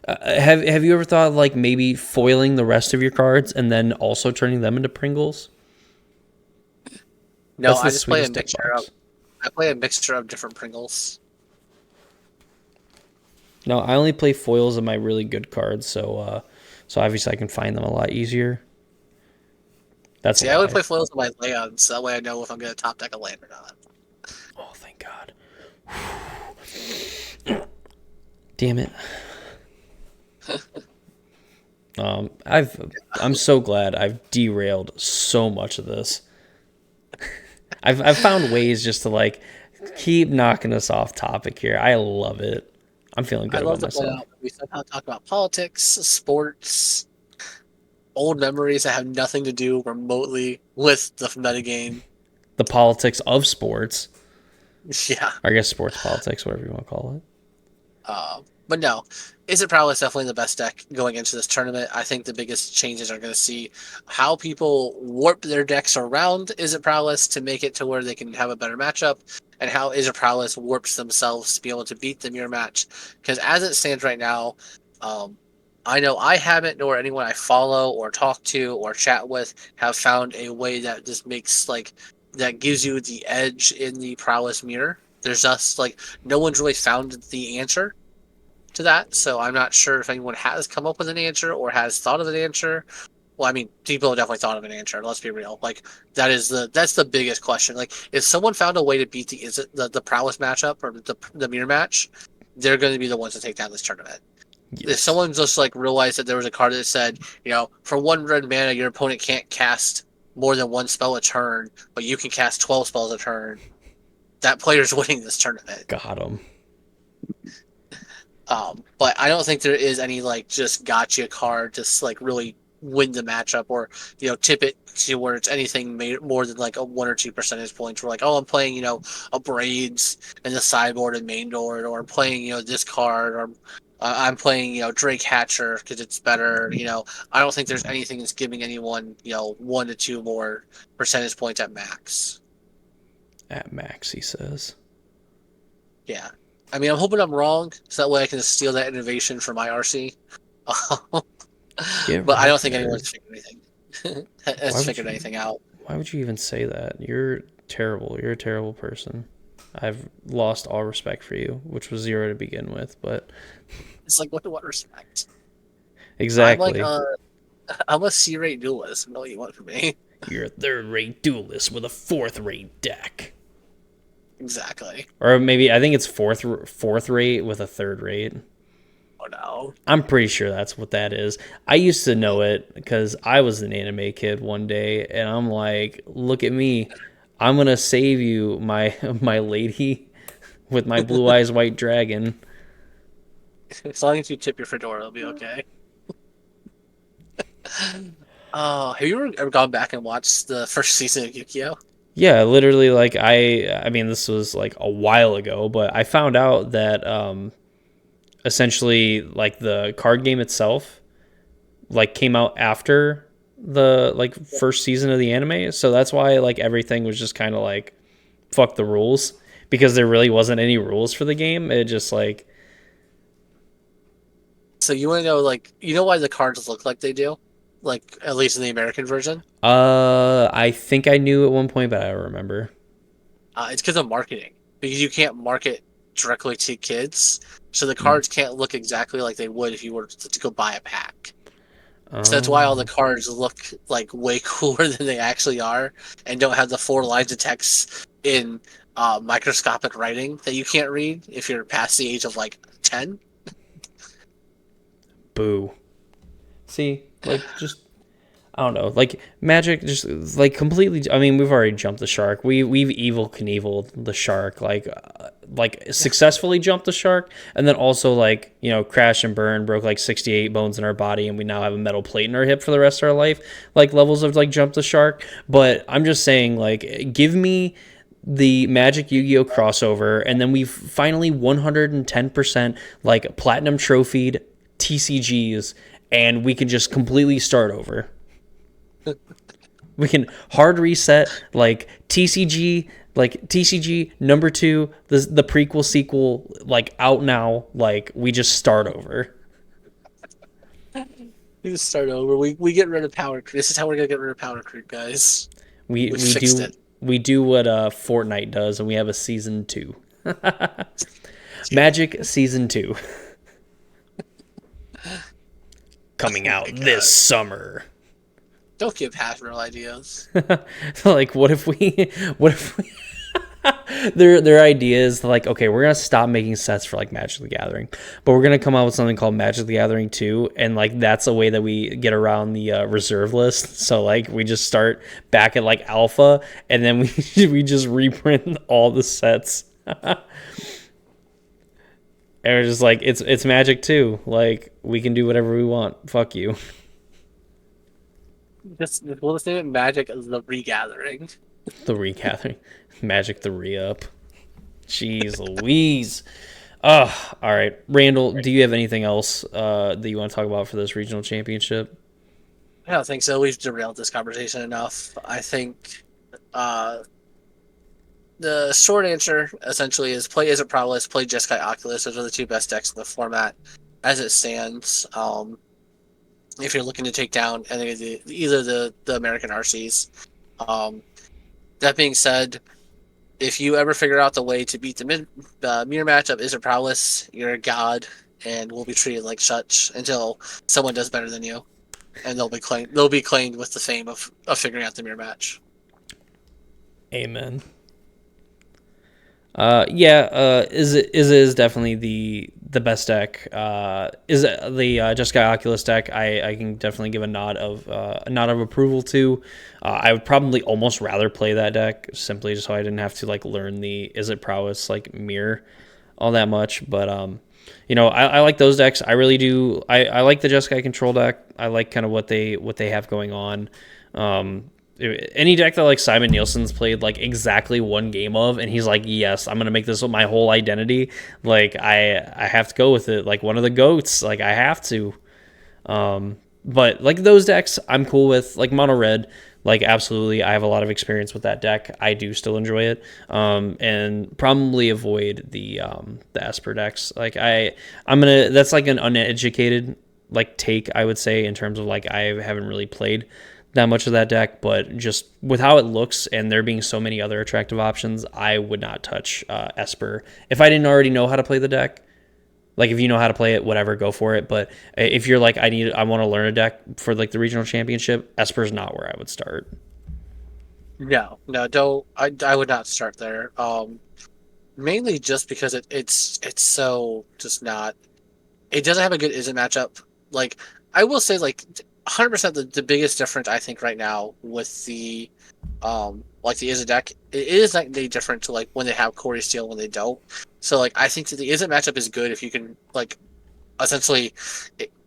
know, Have you ever thought of like maybe foiling the rest of your cards and then also turning them into Pringles? no. That's the I just play a sweetest deck mixture of. box. I play a mixture of different Pringles. No, I only play foils of my really good cards, so obviously I can find them a lot easier. That's See, I would why. play foils with my lands. That way, I know if I'm going to top deck a land or not. Oh, thank God. Damn it. I'm so glad I've derailed so much of this. I've found ways just to like keep knocking us off topic here. I love it. I'm feeling I good love about to point myself. out that we somehow talk about politics, sports, old memories that have nothing to do remotely with the metagame. The politics of sports, Yeah. or I guess sports politics, whatever you want to call it. But no, is it Prowess definitely the best deck going into this tournament? I think the biggest changes are going to see how people warp their decks around Is it Prowess to make it to where they can have a better matchup, and how Is it Prowess warps themselves to be able to beat the mirror match. Because as it stands right now, um, I know I haven't, nor anyone I follow or talk to or chat with, have found a way that just makes like that gives you the edge in the Prowess mirror. There's just like no one's really found the answer to that, so I'm not sure if anyone has come up with an answer or has thought of an answer. Well, I mean, people have definitely thought of an answer. Let's be real. Like that's the biggest question. Like, if someone found a way to beat the prowess matchup or the mirror match, they're going to be the ones to take down this tournament. If Yes. someone just like realized that there was a card that said, for one red mana, your opponent can't cast more than one spell a turn, but you can cast 12 spells a turn, that player's winning this tournament. Got him. But I don't think there is any like just gotcha card to like really win the matchup or tip it to where it's anything more than like a 1 or 2 percentage points. Where like, oh, I'm playing a braids in the sideboard and main board, or I'm playing this card, or I'm playing Drake Hatcher because it's better. I don't think there's anything that's giving anyone 1 to 2 more percentage points at max. At max, he says. Yeah. I mean, I'm hoping I'm wrong, so that way I can steal that innovation from my RC. Get But I right don't think there. anyone's figured anything. Why Has would figured you? anything out. Why would you even say that? You're terrible. You're a terrible person. I've lost all respect for you, which was zero to begin with. But It's like what respect? I'm like exactly, I'm a C-rate duelist. What do you want from me? you're a third-rate duelist with a fourth-rate deck, Exactly. or maybe I think it's fourth rate with a third rate. Oh no. I'm pretty sure that's what that is. I used to know it because I was an anime kid one day, and I'm like, look at me. I'm gonna save you, my my lady, with my blue eyes white dragon. As long as you tip your fedora, it'll be okay. Oh, have you ever gone back and watched the first season of Yu-Gi-Oh? Yeah, literally, like I mean, this was like a while ago, but I found out that essentially, like the card game itself, like came out after the like first season of the anime, so that's why like everything was just kind of like fuck the rules because there really wasn't any rules for the game. It just like So you want to know why the cards look like they do? Like at least in the American version? I think I knew at one point, but I don't remember. It's because of marketing. Because you can't market directly to kids, so the Hmm. cards can't look exactly like they would if you were to go buy a pack. So that's why all the Oh, cards look like way cooler than they actually are, and don't have the 4 lines of text in microscopic writing that you can't read if you're past the age of like 10. Boo. See, like, just I don't know, like Magic, just like completely. I mean, we've already jumped the shark. We've evil Knieveled the shark, like successfully jumped the shark, and then also like crash and burn, broke like 68 bones in our body, and we now have a metal plate in our hip for the rest of our life. Like levels of like jump the shark. But I'm just saying, like, give me the Magic Yu-Gi-Oh crossover, and then we've finally 110% like platinum trophied TCGs, and we can just completely start over. We can hard reset like TCG number 2, the prequel sequel, like out now, like we just start over. We just start over. We get rid of power creep. This is how we're gonna get rid of power creep, guys. We We we fixed do it. we do what Fortnite does, and we have a season 2. Magic season 2 coming Oh out my this god! summer. Don't give Hasbro ideas. Like what if we their idea is like, okay, we're gonna stop making sets for like Magic the Gathering, but we're gonna come out with something called Magic the Gathering 2, and like that's a way that we get around the reserve list. So like we just start back at like alpha, and then we we just reprint all the sets. And we're just like, it's Magic 2. Like we can do whatever we want. Fuck you. Just we'll just name it Magic the Regathering. The regathering, Magic the re-up. Jeez Louise. All right. Randall, do you have anything else that you want to talk about for this regional championship? I don't think so. We've derailed this conversation enough. I think uh, the short answer essentially is play Is It Prowess, play Jeskai Oculus. Those are the two best decks in the format as it stands. If you're looking to take down any of either the American RCs. Um, that being said, if you ever figure out the way to beat the mirror matchup, Is It Prowess, you're a god and will be treated like such until someone does better than you, and they'll be claimed with the fame of figuring out the mirror match. Amen. Yeah, is definitely the best deck. Is it the Jeskai Oculus deck? I can definitely give a nod of approval to. I would probably almost rather play that deck simply just so I didn't have to like learn the Is It Prowess like mirror all that much. But I like those decks. I really do. I like the Jeskai control deck. I like kind of what they have going on. Um, any deck that like Simon Nielsen's played like exactly one game of, and he's like, yes, I'm gonna make this my whole identity. Like I have to go with it. Like one of the goats. Like I have to. But like those decks, I'm cool with. Like mono red. Like absolutely, I have a lot of experience with that deck. I do still enjoy it, and probably avoid the Esper decks. Like I'm gonna. That's like an uneducated like take, I would say, in terms of like I haven't really played that much of that deck, but just with how it looks and there being so many other attractive options, I would not touch Esper if I didn't already know how to play the deck. Like if you know how to play it, whatever, go for it. But if you're like, I want to learn a deck for like the regional championship, Esper's not where I would start. No, no, don't. I would not start there. Mainly just because it's so just not. It doesn't have a good isn't matchup. Like I will say, like 100% the biggest difference I think right now with the like the Izzet deck, it is like they different to like when they have Corey Steele when they don't. So like I think that the Izzet matchup is good if you can like essentially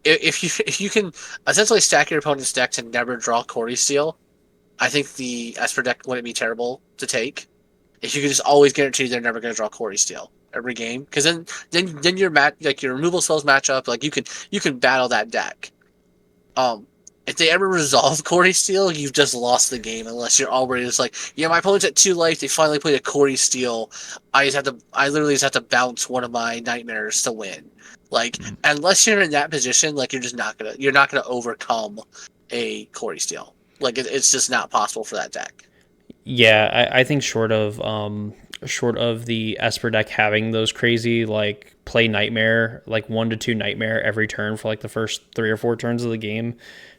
if you can essentially stack your opponent's deck to never draw Corey Steele. I think the Esper deck wouldn't be terrible to take if you can just always guarantee they're never going to draw Corey Steele every game, because then your like your removal spells match up. Like you can battle that deck. Um, if they ever resolve Corey Steele, you've just lost the game unless you're already just like, yeah, my opponent's at 2 life. They finally played a Corey Steele. I literally just have to bounce one of my nightmares to win. Like unless you're in that position, like you're not gonna overcome a Corey Steele. Like it's just not possible for that deck. Yeah, I think short of short of the Esper deck having those crazy like play nightmare, like 1 to 2 nightmare every turn for like the first 3 or 4 turns of the game,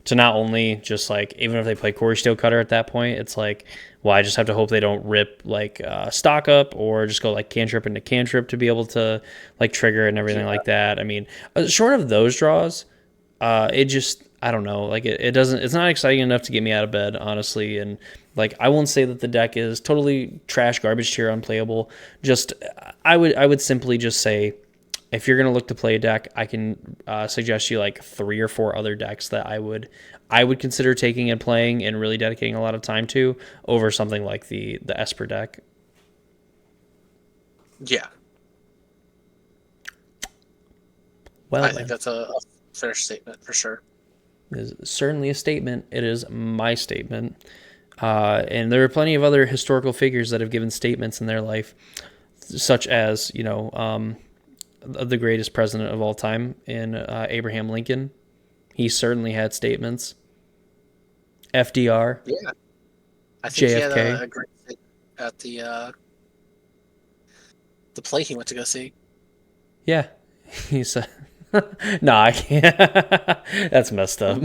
to not only just like, even if they play Corey Steelcutter at that point, it's like, well, I just have to hope they don't rip like stock up or just go like cantrip into cantrip to be able to like trigger it and everything like that. I mean, short of those draws, it just, I don't know, like it doesn't, it's not exciting enough to get me out of bed, honestly. And like, I won't say that the deck is totally trash, garbage tier, unplayable. Just, I would simply just say, if you're gonna look to play a deck, I can suggest you like 3 or 4 other decks that I would consider taking and playing and really dedicating a lot of time to over something like the Esper deck. Yeah, Well, I think that's a fair statement for sure. it is certainly a statement. It is my statement. And there are plenty of other historical figures that have given statements in their life, such as, the greatest president of all time in Abraham Lincoln. He certainly had statements. FDR, Yeah, I think he had JFK. a great thing at the play he went to go see. Yeah, he said. No, I can't. That's messed up.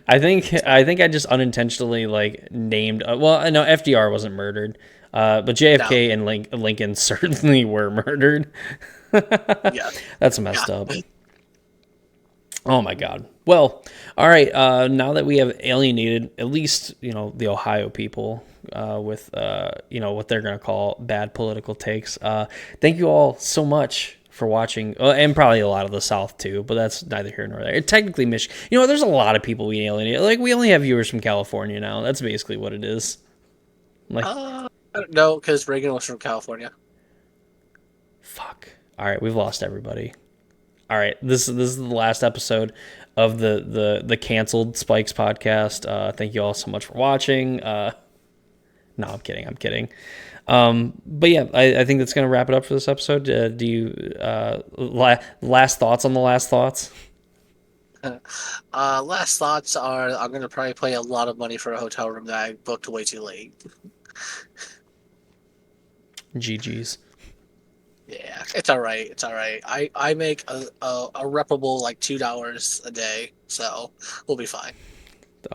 I think I just unintentionally like named. Well, no, FDR wasn't murdered, but No, JFK and Lincoln certainly were murdered. yeah, That's yeah. messed up. Oh my God. Well, all right. Now that we have alienated at least the Ohio people with what they're gonna call bad political takes. Thank you all so much for watching, and probably a lot of the South too. But that's neither here nor there. Technically, Michigan. There's a lot of people we alienate. Like we only have viewers from California now. That's basically what it is. Like I don't know, because Reagan was from California. fuck. All right, we've lost everybody. All right, this is the last episode of the canceled Spikes podcast. Thank you all so much for watching. No, I'm kidding. I'm kidding. But yeah, I think that's gonna wrap it up for this episode. Do you last thoughts on the last thoughts? Last thoughts are I'm gonna probably pay a lot of money for a hotel room that I booked way too late. GG's. Yeah, it's all right. It's all right. I make a reputable like $2 a day, so we'll be fine.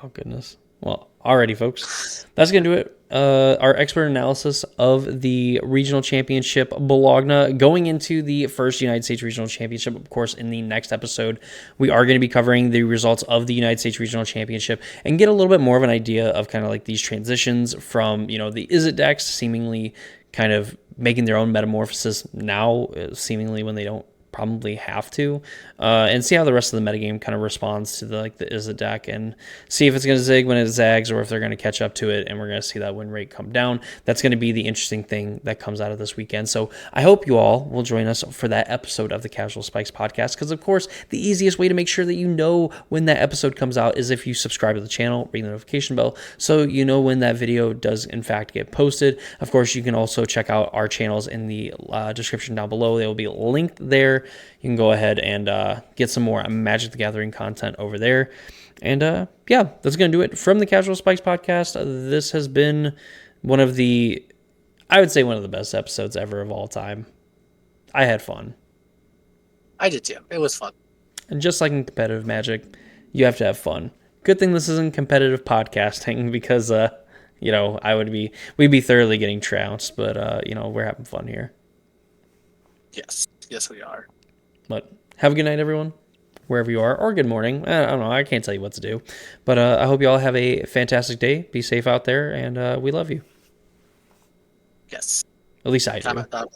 Oh goodness. Well, alrighty, folks. That's gonna do it. Our expert analysis of the regional championship Bologna going into the first United States Regional Championship. Of course, in the next episode, we are going to be covering the results of the United States Regional Championship and get a little bit more of an idea of kind of like these transitions from the Izzet decks seemingly kind of making their own metamorphosis now, seemingly when they don't probably have to, and see how the rest of the metagame kind of responds to the Izzet deck, and see if it's going to zig when it zags or if they're going to catch up to it, and we're going to see that win rate come down. That's going to be the interesting thing that comes out of this weekend. So I hope you all will join us for that episode of the Casual Spikes podcast, because of course the easiest way to make sure that you know when that episode comes out is if you subscribe to the channel, ring the notification bell, so you know when that video does in fact get posted. Of course, you can also check out our channels in the description down below. They will be linked there. You can go ahead and get some more Magic the Gathering content over there. And yeah, that's going to do it from the Casual Spikes podcast. This has been I would say one of the best episodes ever of all time. I had fun. I did too. It was fun. And just like in competitive Magic, you have to have fun. Good thing this isn't competitive podcasting, because we'd be thoroughly getting trounced, but we're having fun here. Yes, yes, we are. But have a good night, everyone, wherever you are, or good morning. I don't know. I can't tell you what to do. But I hope you all have a fantastic day. Be safe out there, and we love you. Yes. At least I do. Time